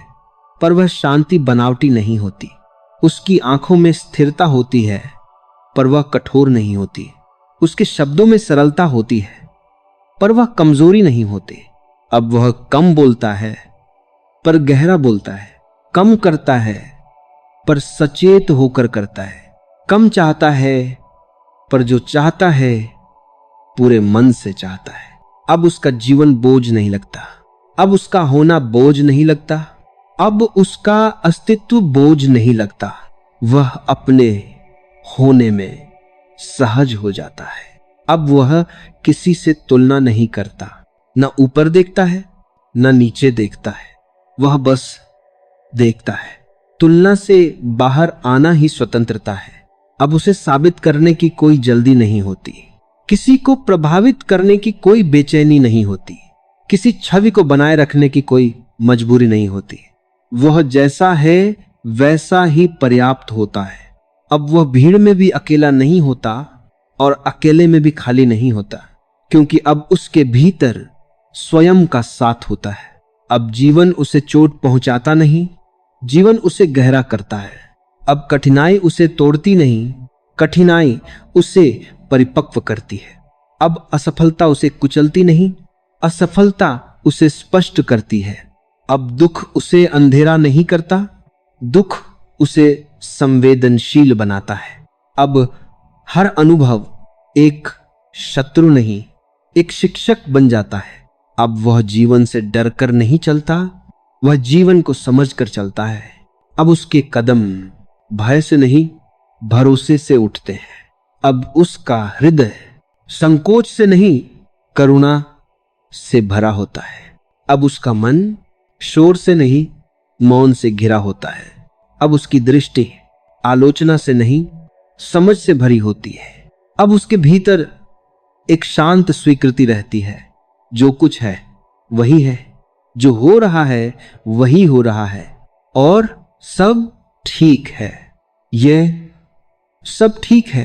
पर वह शांति बनावटी नहीं होती। उसकी आंखों में स्थिरता होती है, पर वह कठोर नहीं होती। उसके शब्दों में सरलता होती है, पर वह कमजोरी नहीं होती। अब वह कम बोलता है, पर गहरा बोलता है, कम करता है, पर सचेत होकर करता है, कम चाहता है, पर जो चाहता है पूरे मन से चाहता है। अब उसका जीवन बोझ नहीं लगता, अब उसका होना बोझ नहीं लगता, अब उसका अस्तित्व बोझ नहीं लगता। वह अपने होने में सहज हो जाता है। अब वह किसी से तुलना नहीं करता, न ऊपर देखता है न नीचे देखता है, वह बस देखता है। तुलना से बाहर आना ही स्वतंत्रता है। अब उसे साबित करने की कोई जल्दी नहीं होती, किसी को प्रभावित करने की कोई बेचैनी नहीं होती, किसी छवि को बनाए रखने की कोई मजबूरी नहीं होती। वह जैसा है वैसा ही पर्याप्त होता है। अब वह भीड़ में भी अकेला नहीं होता और अकेले में भी खाली नहीं होता, क्योंकि अब उसके भीतर स्वयं का साथ होता है। अब जीवन उसे चोट पहुंचाता नहीं, जीवन उसे गहरा करता है। अब कठिनाई उसे तोड़ती नहीं, कठिनाई उसे परिपक्व करती है। अब असफलता उसे कुचलती नहीं, असफलता उसे स्पष्ट करती है। अब दुख उसे अंधेरा नहीं करता, दुख उसे संवेदनशील बनाता है। अब हर अनुभव एक शत्रु नहीं, एक शिक्षक बन जाता है। अब वह जीवन से डरकर नहीं चलता, वह जीवन को समझकर चलता है। अब उसके कदम भय से नहीं, भरोसे से उठते हैं। अब उसका हृदय संकोच से नहीं, करुणा से भरा होता है। अब उसका मन शोर से नहीं, मौन से घिरा होता है। अब उसकी दृष्टि आलोचना से नहीं, समझ से भरी होती है। अब उसके भीतर एक शांत स्वीकृति रहती है। जो कुछ है वही है, जो हो रहा है वही हो रहा है, और सब ठीक है। यह सब ठीक है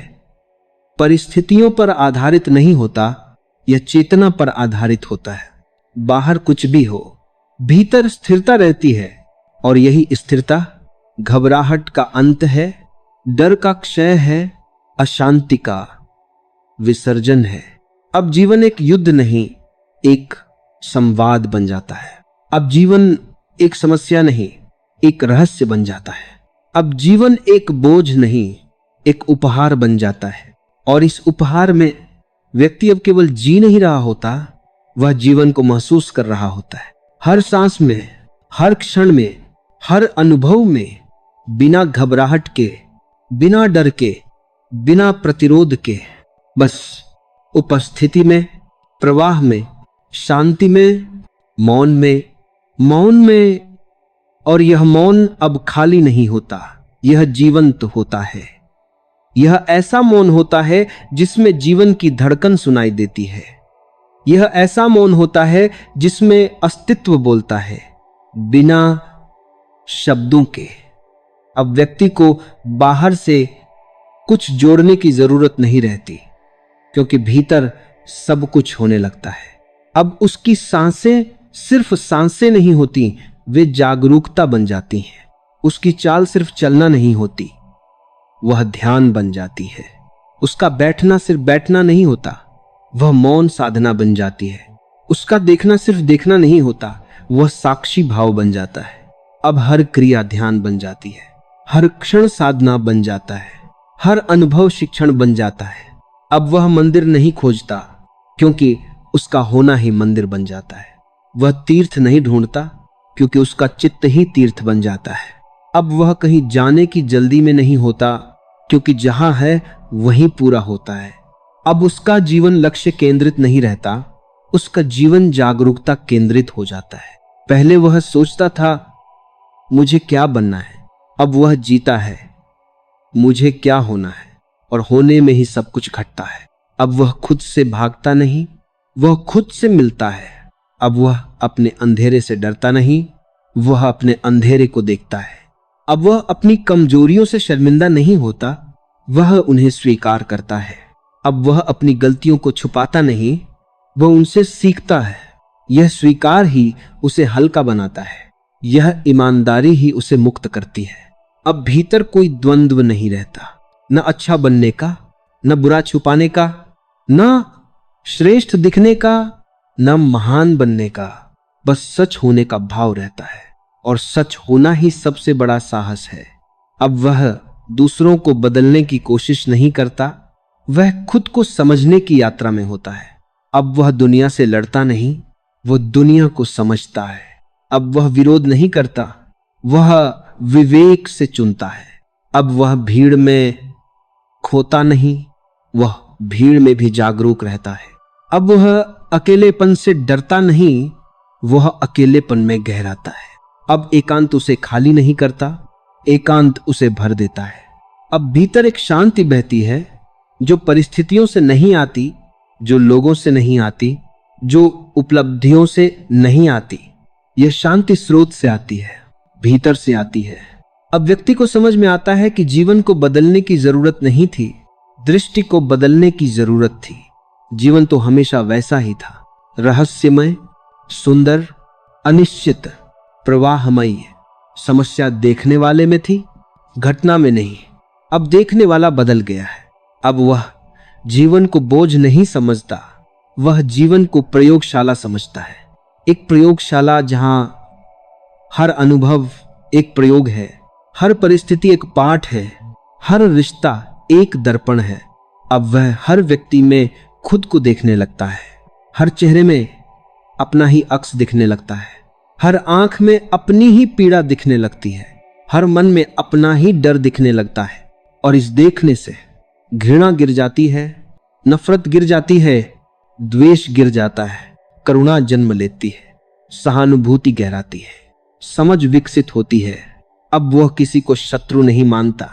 परिस्थितियों पर आधारित नहीं होता, यह चेतना पर आधारित होता है। बाहर कुछ भी हो, भीतर स्थिरता रहती है, और यही स्थिरता घबराहट का अंत है, डर का क्षय है, अशांति का विसर्जन है। अब जीवन एक युद्ध नहीं, एक संवाद बन जाता है। अब जीवन एक समस्या नहीं, एक रहस्य बन जाता है। अब जीवन एक बोझ नहीं, एक उपहार बन जाता है। और इस उपहार में व्यक्ति अब केवल जी नहीं रहा होता, वह जीवन को महसूस कर रहा होता है। हर सांस में, हर क्षण में, हर अनुभव में, बिना घबराहट के, बिना डर के, बिना प्रतिरोध के, बस उपस्थिति में, प्रवाह में, शांति में, मौन में, मौन में। और यह मौन अब खाली नहीं होता, यह जीवंत होता है। यह ऐसा मौन होता है जिसमें जीवन की धड़कन सुनाई देती है। यह ऐसा मौन होता है जिसमें अस्तित्व बोलता है, बिना शब्दों के। अब व्यक्ति को बाहर से कुछ जोड़ने की जरूरत नहीं रहती, क्योंकि भीतर सब कुछ होने लगता है। अब उसकी सांसें सिर्फ सांसें नहीं होती, वे जागरूकता बन जाती हैं। उसकी चाल सिर्फ चलना नहीं होती, वह ध्यान बन जाती है। उसका बैठना सिर्फ बैठना नहीं होता, वह मौन साधना बन जाती है। उसका देखना सिर्फ देखना नहीं होता, वह साक्षी भाव बन जाता है। अब हर क्रिया ध्यान बन जाती है, हर क्षण साधना बन जाता है, हर अनुभव शिक्षण बन जाता है। अब वह मंदिर नहीं खोजता, क्योंकि उसका होना ही मंदिर बन जाता है। वह तीर्थ नहीं ढूंढता, क्योंकि उसका चित्त ही तीर्थ बन जाता है। अब वह कहीं जाने की जल्दी में नहीं होता, क्योंकि जहां है वहीं पूरा होता है। अब उसका जीवन लक्ष्य केंद्रित नहीं रहता, उसका जीवन जागरूकता केंद्रित हो जाता है। पहले वह सोचता था मुझे क्या बनना है, अब वह जीता है मुझे क्या होना है, और होने में ही सब कुछ घटता है। अब वह खुद से भागता नहीं, वह खुद से मिलता है। अब वह अपने अंधेरे से डरता नहीं, वह अपने अंधेरे को देखता है। अब वह अपनी कमजोरियों से शर्मिंदा नहीं होता, वह उन्हें स्वीकार करता है। अब वह अपनी गलतियों को छुपाता नहीं, वह उनसे सीखता है। यह स्वीकार ही उसे हल्का बनाता है, यह ईमानदारी ही उसे मुक्त करती है। अब भीतर कोई द्वंद्व नहीं रहता, न अच्छा बनने का, न बुरा छुपाने का, न श्रेष्ठ दिखने का, न महान बनने का। बस सच होने का भाव रहता है, और सच होना ही सबसे बड़ा साहस है। अब वह दूसरों को बदलने की कोशिश नहीं करता, वह खुद को समझने की यात्रा में होता है। अब वह दुनिया से लड़ता नहीं, वह दुनिया को समझता है। अब वह विरोध नहीं करता, वह विवेक से चुनता है। अब वह भीड़ में खोता नहीं, वह भीड़ में भी जागरूक रहता है। अब वह अकेलेपन से डरता नहीं, वह अकेलेपन में गहराता है। अब एकांत उसे खाली नहीं करता, एकांत उसे भर देता है। अब भीतर एक शांति बहती है, जो परिस्थितियों से नहीं आती, जो लोगों से नहीं आती, जो उपलब्धियों से नहीं आती। यह शांति स्रोत से आती है, भीतर से आती है। अब व्यक्ति को समझ में आता है कि जीवन को बदलने की जरूरत नहीं थी, दृष्टि को बदलने की जरूरत थी। जीवन तो हमेशा वैसा ही था, रहस्यमय, सुंदर, अनिश्चित, प्रवाहमय। समस्या देखने वाले में थी, घटना में नहीं। अब देखने वाला बदल गया है। अब वह जीवन को बोझ नहीं समझता, वह जीवन को प्रयोगशाला समझता है। एक प्रयोगशाला जहां हर अनुभव एक प्रयोग है, हर परिस्थिति एक पाठ है, हर रिश्ता एक दर्पण है। अब वह हर व्यक्ति में खुद को देखने लगता है, हर चेहरे में अपना ही अक्स दिखने लगता है, हर आंख में अपनी ही पीड़ा दिखने लगती है, हर मन में अपना ही डर दिखने लगता है। और इस देखने से घृणा गिर जाती है, नफरत गिर जाती है, द्वेष गिर जाता है, करुणा जन्म लेती है, सहानुभूति गहराती है, समझ विकसित होती है। अब वह किसी को शत्रु नहीं मानता,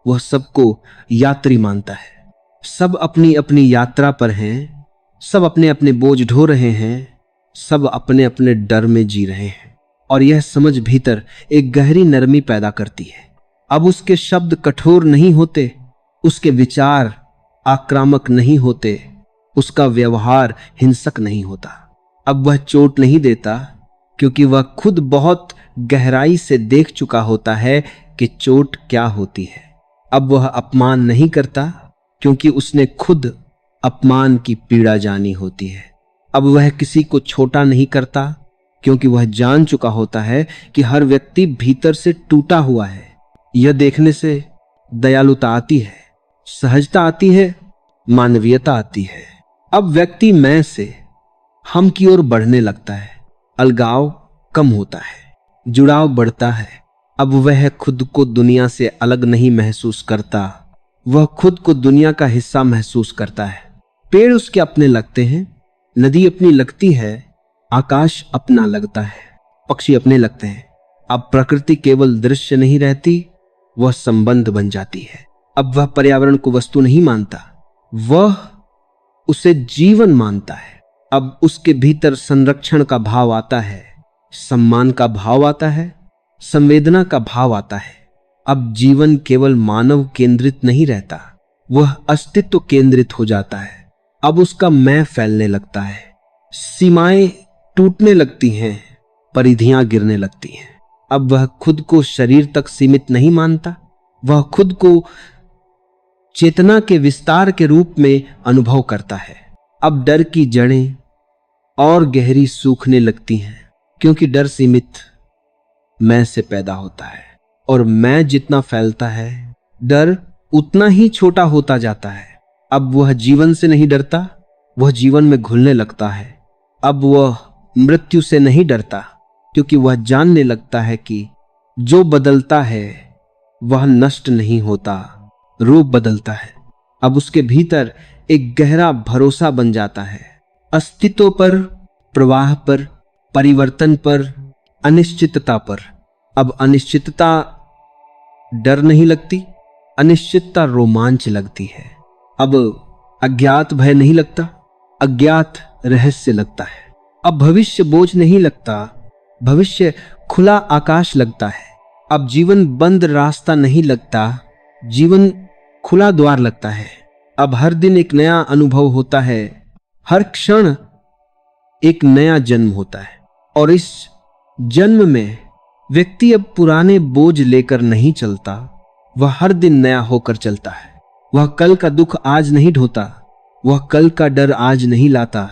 वह सबको यात्री मानता है। सब अपनी अपनी यात्रा पर हैं, सब अपने अपने बोझ ढो रहे हैं, सब अपने अपने डर में जी रहे हैं। और यह समझ भीतर एक गहरी नरमी पैदा करती है। अब उसके शब्द कठोर नहीं होते, उसके विचार आक्रामक नहीं होते, उसका व्यवहार हिंसक नहीं होता। अब वह चोट नहीं देता, क्योंकि वह खुद बहुत गहराई से देख चुका होता है कि चोट क्या होती है। अब वह अपमान नहीं करता, क्योंकि उसने खुद अपमान की पीड़ा जानी होती है। अब वह किसी को छोटा नहीं करता, क्योंकि वह जान चुका होता है कि हर व्यक्ति भीतर से टूटा हुआ है। यह देखने से दयालुता आती है, सहजता आती है, मानवीयता आती है। अब व्यक्ति मैं से हम की ओर बढ़ने लगता है, अलगाव कम होता है, जुड़ाव बढ़ता है। अब वह खुद को दुनिया से अलग नहीं महसूस करता, वह खुद को दुनिया का हिस्सा महसूस करता है। पेड़ उसके अपने लगते हैं, नदी अपनी लगती है, आकाश अपना लगता है, पक्षी अपने लगते हैं। अब प्रकृति केवल दृश्य नहीं रहती, वह संबंध बन जाती है। अब वह पर्यावरण को वस्तु नहीं मानता, वह उसे जीवन मानता है। अब उसके भीतर संरक्षण का भाव आता है, सम्मान का भाव आता है, संवेदना का भाव आता है। अब जीवन केवल मानव केंद्रित नहीं रहता, वह अस्तित्व केंद्रित हो जाता है। अब उसका मैं फैलने लगता है, सीमाएं टूटने लगती हैं, परिधियां गिरने लगती हैं। अब वह खुद को शरीर तक सीमित नहीं मानता, वह खुद को चेतना के विस्तार के रूप में अनुभव करता है। अब डर की जड़ें और गहरी सूखने लगती हैं, क्योंकि डर सीमित मैं से पैदा होता है, और मैं जितना फैलता है, डर उतना ही छोटा होता जाता है। अब वह जीवन से नहीं डरता, वह जीवन में घुलने लगता है। अब वह मृत्यु से नहीं डरता, क्योंकि वह जानने लगता है कि जो बदलता है वह नष्ट नहीं होता, रूप बदलता है। अब उसके भीतर एक गहरा भरोसा बन जाता है, अस्तित्व पर, प्रवाह पर, परिवर्तन पर, अनिश्चितता पर। अब अनिश्चितता डर नहीं लगती, अनिश्चितता रोमांच लगती है। अब अज्ञात भय नहीं लगता, अज्ञात रहस्य लगता है। अब भविष्य बोझ नहीं लगता, भविष्य खुला आकाश लगता है। अब जीवन बंद रास्ता नहीं लगता, जीवन खुला द्वार लगता है। अब हर दिन एक नया अनुभव होता है, हर क्षण एक नया जन्म होता है। और इस जन्म में व्यक्ति अब पुराने बोझ लेकर नहीं चलता, वह हर दिन नया होकर चलता है। वह कल का दुख आज नहीं ढोता, वह कल का डर आज नहीं लाता,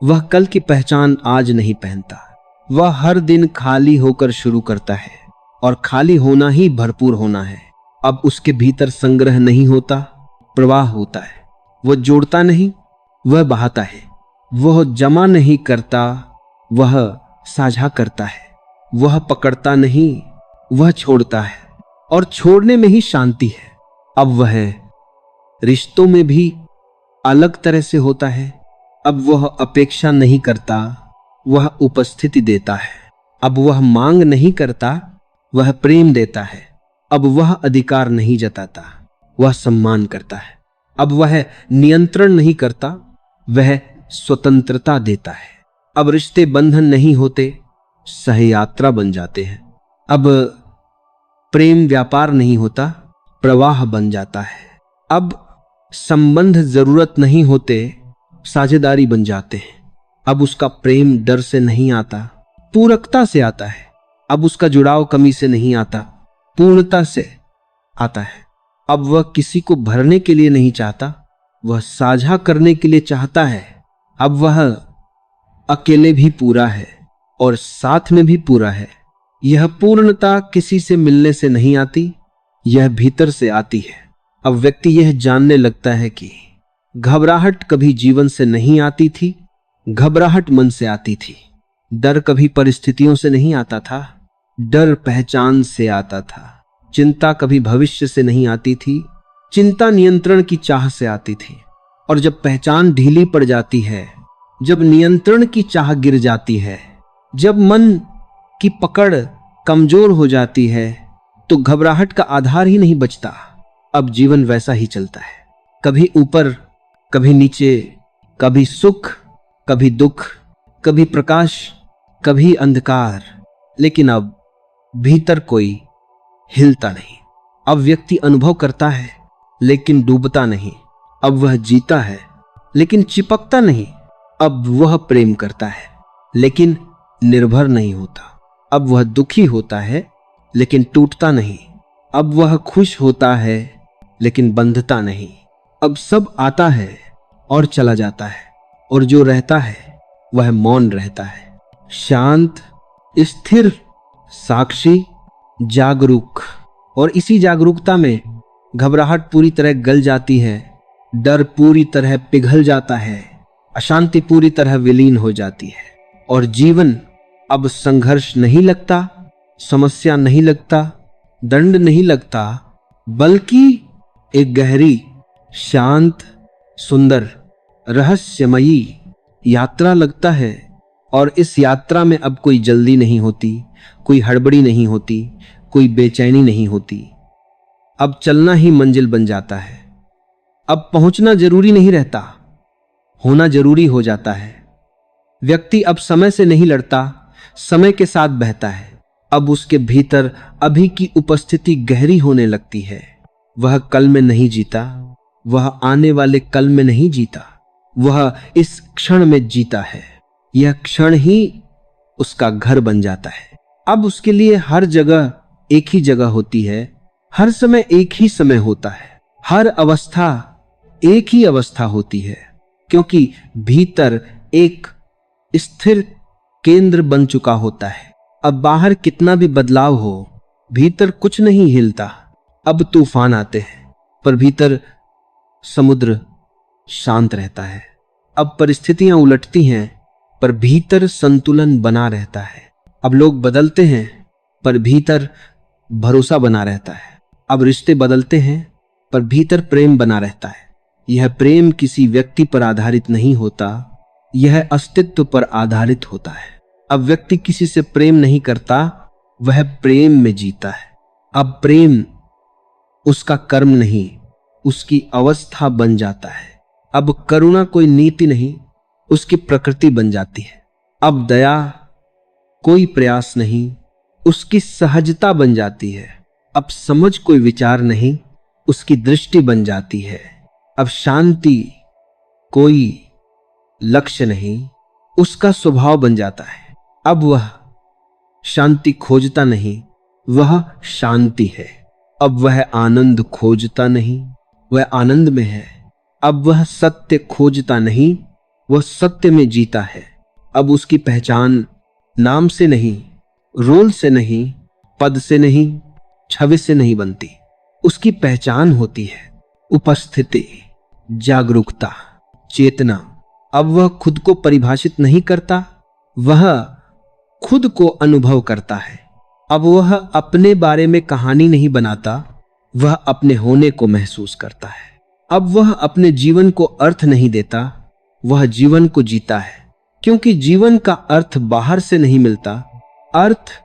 वह कल की पहचान आज नहीं पहनता। वह हर दिन खाली होकर शुरू करता है, और खाली होना ही भरपूर होना है। अब उसके भीतर संग्रह नहीं होता, प्रवाह होता है। वह जोड़ता नहीं, वह बहाता है। वह जमा नहीं करता, वह साझा करता है। वह पकड़ता नहीं, वह छोड़ता है, और छोड़ने में ही शांति है। अब वह रिश्तों में भी अलग तरह से होता है। अब वह अपेक्षा नहीं करता, वह उपस्थिति देता है। अब वह मांग नहीं करता, वह प्रेम देता है। अब वह अधिकार नहीं जताता, वह सम्मान करता है। अब वह नियंत्रण नहीं करता, वह स्वतंत्रता देता है। अब रिश्ते बंधन नहीं होते, सहयात्रा बन जाते हैं। अब प्रेम व्यापार नहीं होता, प्रवाह बन जाता है। अब संबंध जरूरत नहीं होते, साझेदारी बन जाते हैं। अब उसका प्रेम डर से नहीं आता, पूरकता से आता है। अब उसका जुड़ाव कमी से नहीं आता, पूर्णता से आता है। अब वह किसी को भरने के लिए नहीं चाहता, वह साझा करने के लिए चाहता है। अब वह अकेले भी पूरा है और साथ में भी पूरा है। यह पूर्णता किसी से मिलने से नहीं आती, यह भीतर से आती है। अब व्यक्ति यह जानने लगता है कि घबराहट कभी जीवन से नहीं आती थी, घबराहट मन से आती थी। डर कभी परिस्थितियों से नहीं आता था, डर पहचान से आता था। चिंता कभी भविष्य से नहीं आती थी, चिंता नियंत्रण की चाह से आती थी। और जब पहचान ढीली पड़ जाती है, जब नियंत्रण की चाह गिर जाती है, जब मन की पकड़ कमजोर हो जाती है, तो घबराहट का आधार ही नहीं बचता। अब जीवन वैसा ही चलता है, कभी ऊपर कभी नीचे, कभी सुख कभी दुख, कभी प्रकाश कभी अंधकार। लेकिन अब भीतर कोई हिलता नहीं। अब व्यक्ति अनुभव करता है लेकिन डूबता नहीं। अब वह जीता है लेकिन चिपकता नहीं। अब वह प्रेम करता है लेकिन निर्भर नहीं होता। अब वह दुखी होता है लेकिन टूटता नहीं। अब वह खुश होता है लेकिन बंधता नहीं। अब सब आता है और चला जाता है, और जो रहता है वह मौन रहता है, शांत, स्थिर, साक्षी, जागरूक। और इसी जागरूकता में घबराहट पूरी तरह गल जाती है, डर पूरी तरह पिघल जाता है, अशांति पूरी तरह विलीन हो जाती है, और जीवन अब संघर्ष नहीं लगता, समस्या नहीं लगता, दंड नहीं लगता, बल्कि एक गहरी, शांत, सुंदर, रहस्यमयी यात्रा लगता है। और इस यात्रा में अब कोई जल्दी नहीं होती, कोई हड़बड़ी नहीं होती, कोई बेचैनी नहीं होती। अब चलना ही मंजिल बन जाता है। अब पहुंचना जरूरी नहीं रहता, होना जरूरी हो जाता है। व्यक्ति अब समय से नहीं लड़ता, समय के साथ बहता है। अब उसके भीतर अभी की उपस्थिति गहरी होने लगती है। वह कल में नहीं जीता, वह आने वाले कल में नहीं जीता, वह इस क्षण में जीता है। यह क्षण ही उसका घर बन जाता है। अब उसके लिए हर जगह एक ही जगह होती है, हर समय एक ही समय होता है, हर अवस्था एक ही अवस्था होती है, क्योंकि भीतर एक स्थिर केंद्र बन चुका होता है। अब बाहर कितना भी बदलाव हो, भीतर कुछ नहीं हिलता। अब तूफान आते हैं पर भीतर समुद्र शांत रहता है। अब परिस्थितियां उलटती हैं पर भीतर संतुलन बना रहता है। अब लोग बदलते हैं पर भीतर भरोसा बना रहता है। अब रिश्ते बदलते हैं पर भीतर प्रेम बना रहता है। यह प्रेम किसी व्यक्ति पर आधारित नहीं होता, यह अस्तित्व पर आधारित होता है। अब व्यक्ति किसी से प्रेम नहीं करता, वह प्रेम में जीता है। अब प्रेम उसका कर्म नहीं, उसकी अवस्था बन जाता है। अब करुणा कोई नीति नहीं, उसकी प्रकृति बन जाती है। अब दया कोई प्रयास नहीं, उसकी सहजता बन जाती है। अब समझ कोई विचार नहीं, उसकी दृष्टि बन जाती है। अब शांति कोई लक्ष्य नहीं, उसका स्वभाव बन जाता है। अब वह शांति खोजता नहीं, वह शांति है। अब वह आनंद खोजता नहीं, वह आनंद में है। अब वह सत्य खोजता नहीं, वह सत्य में जीता है। अब उसकी पहचान नाम से नहीं, रोल से नहीं, पद से नहीं, छवि से नहीं बनती। उसकी पहचान होती है उपस्थिति, जागरूकता, चेतना। अब वह खुद को परिभाषित नहीं करता, वह खुद को अनुभव करता है। अब वह अपने बारे में कहानी नहीं बनाता, वह अपने होने को महसूस करता है। अब वह अपने जीवन को अर्थ नहीं देता, वह जीवन को जीता है। क्योंकि जीवन का अर्थ बाहर से नहीं मिलता, अर्थ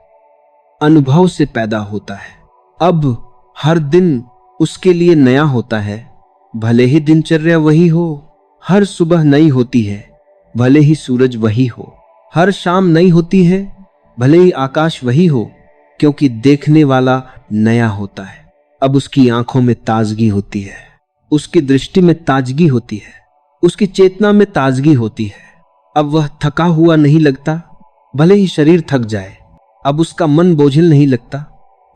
अनुभव से पैदा होता है। अब हर दिन उसके लिए नया होता है, भले ही दिनचर्या वही हो। हर सुबह नई होती है, भले ही सूरज वही हो। हर शाम नई होती है, भले ही आकाश वही हो, क्योंकि देखने वाला नया होता है। अब उसकी आंखों में ताजगी होती है, उसकी दृष्टि में ताजगी होती है, उसकी चेतना में ताजगी होती है। अब वह थका हुआ नहीं लगता, भले ही शरीर थक जाए। अब उसका मन बोझिल नहीं लगता,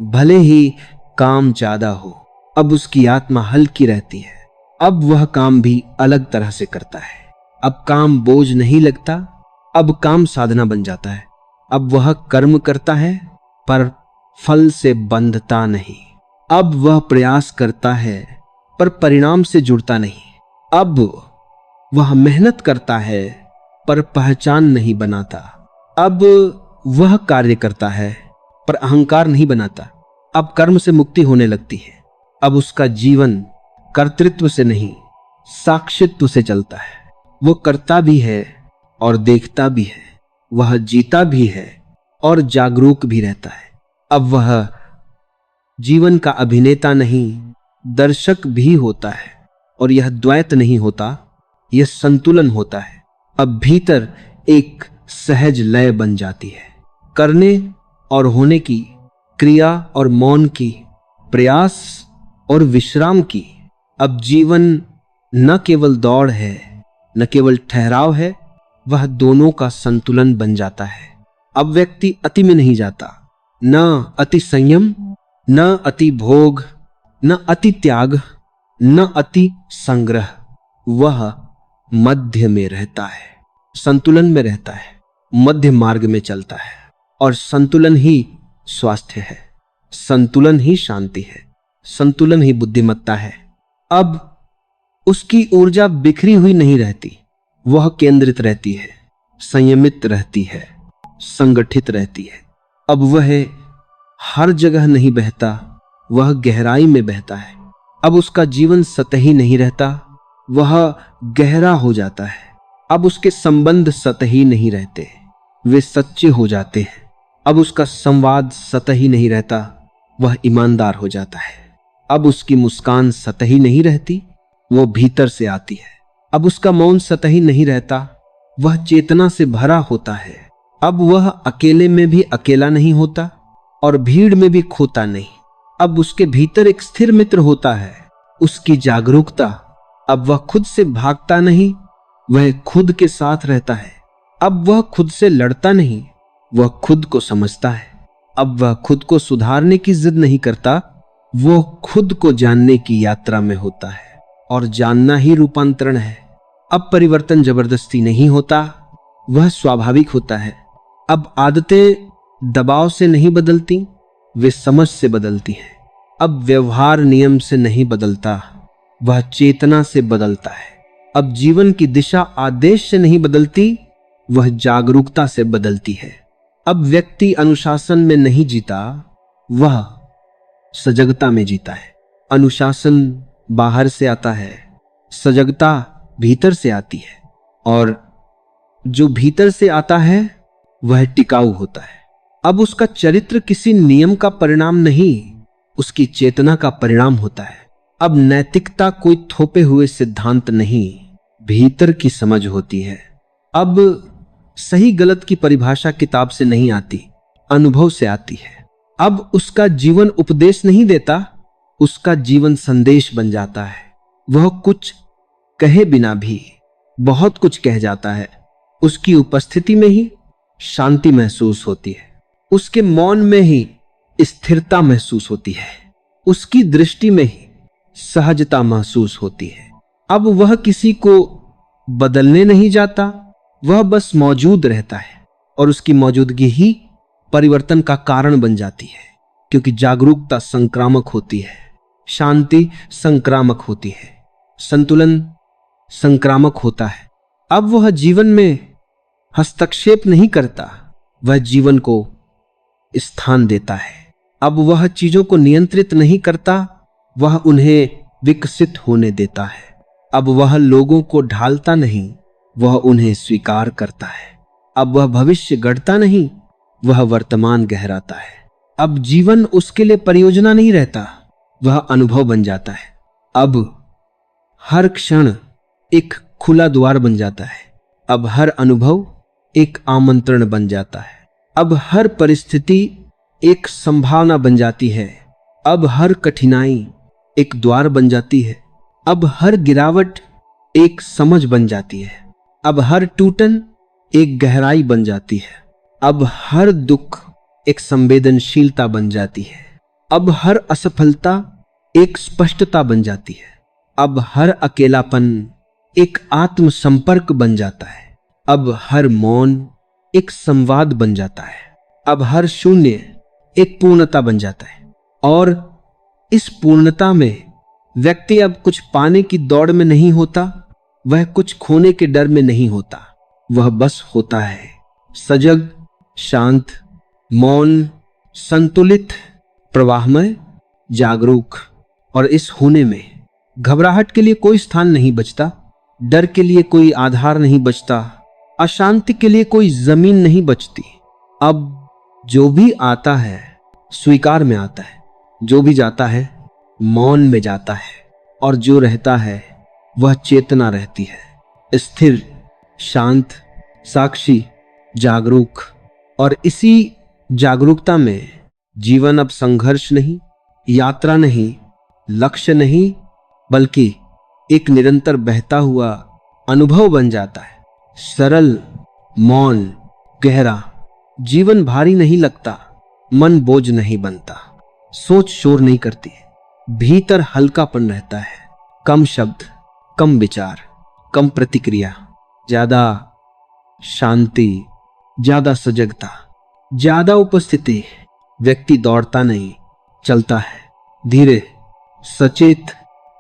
भले ही काम ज्यादा हो। अब उसकी आत्मा हल्की रहती है। अब वह काम भी अलग तरह से करता है। अब काम बोझ नहीं लगता, अब काम साधना बन जाता है। अब वह कर्म करता है पर फल से बंधता नहीं। अब वह प्रयास करता है पर परिणाम से जुड़ता नहीं। अब वह मेहनत करता है पर पहचान नहीं बनाता। अब वह कार्य करता है पर अहंकार नहीं बनाता। अब कर्म से मुक्ति होने लगती है। अब उसका जीवन कर्तृत्व से नहीं साक्षित्व से चलता है। वो करता भी है और देखता भी है, वह जीता भी है और जागरूक भी रहता है। अब वह जीवन का अभिनेता नहीं दर्शक भी होता है, और यह द्वैत नहीं होता, यह संतुलन होता है। अब भीतर एक सहज लय बन जाती है, करने और होने की, क्रिया और मौन की, प्रयास और विश्राम की। अब जीवन न केवल दौड़ है, न केवल ठहराव है, वह दोनों का संतुलन बन जाता है। अब व्यक्ति अति में नहीं जाता, न अति संयम, न अति भोग, न अति त्याग, न अति संग्रह। वह मध्य में रहता है, संतुलन में रहता है, मध्य मार्ग में चलता है। और संतुलन ही स्वास्थ्य है, संतुलन ही शांति है, संतुलन ही बुद्धिमत्ता है। अब उसकी ऊर्जा बिखरी हुई नहीं रहती, वह केंद्रित रहती है, संयमित रहती है, संगठित रहती है। अब वह हर जगह नहीं बहता, वह गहराई में बहता है। अब उसका जीवन सतही नहीं रहता, वह गहरा हो जाता है। अब उसके संबंध सतही नहीं रहते, वे सच्चे हो जाते हैं। अब उसका संवाद सतही नहीं रहता, वह ईमानदार हो जाता है। अब उसकी मुस्कान सतही नहीं रहती, वो भीतर से आती है। अब उसका मौन सतही नहीं रहता, वह चेतना से भरा होता है। अब वह अकेले में भी अकेला नहीं होता और भीड़ में भी खोता नहीं। अब उसके भीतर एक स्थिर मित्र होता है, उसकी जागरूकता। अब वह खुद से भागता नहीं, वह खुद के साथ रहता है। अब वह खुद से लड़ता नहीं, वह खुद को समझता है। अब वह खुद को सुधारने की जिद नहीं करता, वो खुद को जानने की यात्रा में होता है। और जानना ही रूपांतरण है। अब परिवर्तन जबरदस्ती नहीं होता, वह स्वाभाविक होता है। अब आदतें दबाव से नहीं बदलती, वे समझ से बदलती हैं। अब व्यवहार नियम से नहीं बदलता, वह चेतना से बदलता है। अब जीवन की दिशा आदेश से नहीं बदलती, वह जागरूकता से बदलती है। अब व्यक्ति अनुशासन में नहीं जीता, वह सजगता में जीता है। अनुशासन बाहर से आता है, सजगता भीतर से आती है। और जो भीतर से आता है वह टिकाऊ होता है। अब उसका चरित्र किसी नियम का परिणाम नहीं, उसकी चेतना का परिणाम होता है। अब नैतिकता कोई थोपे हुए सिद्धांत नहीं, भीतर की समझ होती है। अब सही गलत की परिभाषा किताब से नहीं आती, अनुभव से आती है। अब उसका जीवन उपदेश नहीं देता, उसका जीवन संदेश बन जाता है। वह कुछ कहे बिना भी बहुत कुछ कह जाता है। उसकी उपस्थिति में ही शांति महसूस होती है, उसके मौन में ही स्थिरता महसूस होती है, उसकी दृष्टि में ही सहजता महसूस होती है। अब वह किसी को बदलने नहीं जाता, वह बस मौजूद रहता है। और उसकी मौजूदगी ही परिवर्तन का कारण बन जाती है, क्योंकि जागरूकता संक्रामक होती है, शांति संक्रामक होती है, संतुलन संक्रामक होता है। अब वह जीवन में हस्तक्षेप नहीं करता, वह जीवन को स्थान देता है। अब वह चीजों को नियंत्रित नहीं करता, वह उन्हें विकसित होने देता है। अब वह लोगों को ढालता नहीं, वह उन्हें स्वीकार करता है। अब वह भविष्य गढ़ता नहीं, वह वर्तमान गहराता है। अब जीवन उसके लिए परियोजना नहीं रहता, वह अनुभव बन जाता है। अब हर क्षण एक खुला द्वार बन जाता है। अब हर अनुभव एक आमंत्रण बन जाता है। अब हर परिस्थिति एक संभावना बन जाती है। अब हर कठिनाई एक द्वार बन जाती है। अब हर गिरावट एक समझ बन जाती है। अब हर टूटन एक गहराई बन जाती है। अब हर दुख एक संवेदनशीलता बन जाती है। अब हर असफलता एक स्पष्टता बन जाती है। अब हर अकेलापन एक आत्म संपर्क बन जाता है। अब हर मौन एक संवाद बन जाता है। अब हर शून्य एक पूर्णता बन जाता है। और इस पूर्णता में व्यक्ति अब कुछ पाने की दौड़ में नहीं होता, वह कुछ खोने के डर में नहीं होता, वह बस होता है सजग, शांत, मौन, संतुलित, प्रवाहमय, जागरूक। और इस होने में घबराहट के लिए कोई स्थान नहीं बचता, डर के लिए कोई आधार नहीं बचता, अशांति के लिए कोई जमीन नहीं बचती। अब जो भी आता है स्वीकार में आता है, जो भी जाता है मौन में जाता है, और जो रहता है वह चेतना रहती है, स्थिर, शांत, साक्षी, जागरूक। और इसी जागरूकता में जीवन अब संघर्ष नहीं, यात्रा नहीं, लक्ष्य नहीं, बल्कि एक निरंतर बहता हुआ अनुभव बन जाता है। सरल, मौन, गहरा। जीवन भारी नहीं लगता, मन बोझ नहीं बनता, सोच शोर नहीं करती, भीतर हल्कापन रहता है। कम शब्द, कम विचार, कम प्रतिक्रिया, ज्यादा शांति, ज्यादा सजगता, ज्यादा उपस्थिति। व्यक्ति दौड़ता नहीं, चलता है, धीरे, सचेत,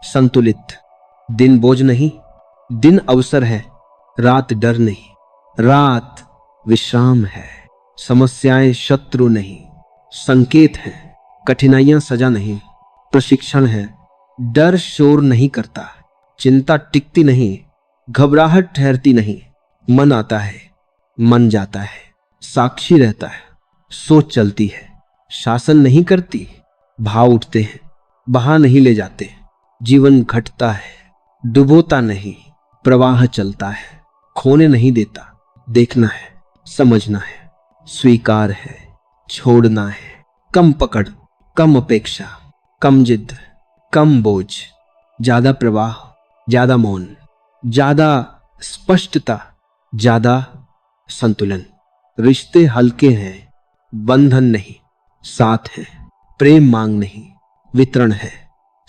संतुलित। दिन बोझ नहीं, दिन अवसर है। रात डर नहीं, रात विश्राम है। समस्याएं शत्रु नहीं, संकेत है। कठिनाइयां सजा नहीं, प्रशिक्षण है। डर शोर नहीं करता, चिंता टिकती नहीं, घबराहट ठहरती नहीं। मन आता है, मन जाता है, साक्षी रहता है, सोच चलती है, शासन नहीं करती, भाव उठते हैं, बहा नहीं ले जाते। जीवन घटता है, डुबोता नहीं, प्रवाह चलता है, खोने नहीं देता। देखना है, समझना है, स्वीकार है, छोड़ना है। कम पकड़, कम अपेक्षा, कम जिद, कम बोझ, ज्यादा प्रवाह, ज्यादा मौन, ज्यादा स्पष्टता, ज्यादा संतुलन। रिश्ते हल्के हैं, बंधन नहीं, साथ है। प्रेम मांग नहीं, वितरण है।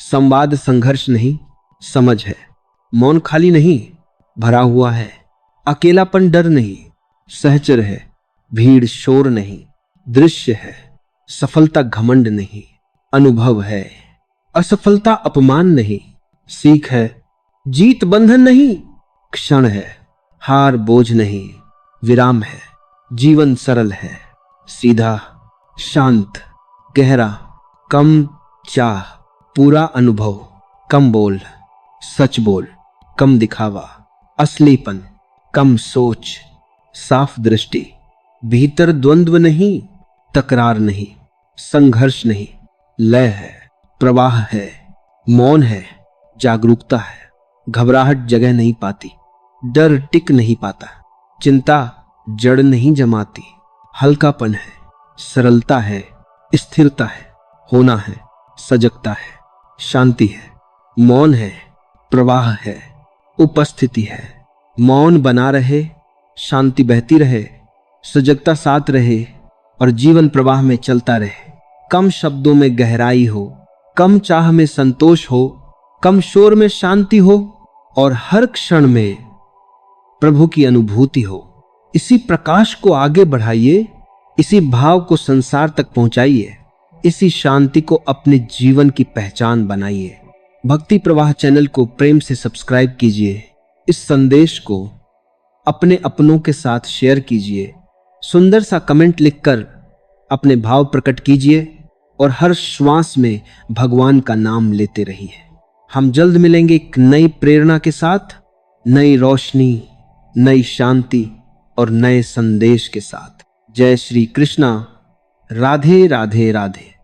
संवाद संघर्ष नहीं, समझ है। मौन खाली नहीं, भरा हुआ है। अकेलापन डर नहीं, सहचर है। भीड़ शोर नहीं, दृश्य है। सफलता घमंड नहीं, अनुभव है। असफलता अपमान नहीं, सीख है। जीत बंधन नहीं, क्षण है। हार बोझ नहीं, विराम है। जीवन सरल है, सीधा, शांत, गहरा। कम चाह, पूरा अनुभव। कम बोल, सच बोल। कम दिखावा, असलीपन। कम सोच, साफ दृष्टि। भीतर द्वंद्व नहीं, तकरार नहीं, संघर्ष नहीं। लय है, प्रवाह है, मौन है, जागरूकता है। घबराहट जगह नहीं पाती, डर टिक नहीं पाता, चिंता जड़ नहीं जमाती। हल्कापन है, सरलता है, स्थिरता है। होना है, सजगता है, शांति है। मौन है, प्रवाह है, उपस्थिति है। मौन बना रहे, शांति बहती रहे, सजगता साथ रहे, और जीवन प्रवाह में चलता रहे। कम शब्दों में गहराई हो, कम चाह में संतोष हो, कम शोर में शांति हो, और हर क्षण में प्रभु की अनुभूति हो। इसी प्रकाश को आगे बढ़ाइए, इसी भाव को संसार तक पहुंचाइए, इसी शांति को अपने जीवन की पहचान बनाइए। भक्ति प्रवाह चैनल को प्रेम से सब्सक्राइब कीजिए। इस संदेश को अपने अपनों के साथ शेयर कीजिए। सुंदर सा कमेंट लिखकर अपने भाव प्रकट कीजिए, और हर श्वास में भगवान का नाम लेते रहिए। हम जल्द मिलेंगे एक नई प्रेरणा के साथ, नई रोशनी, नई शांति और नए संदेश के साथ। जय श्री कृष्णा। राधे राधे राधे।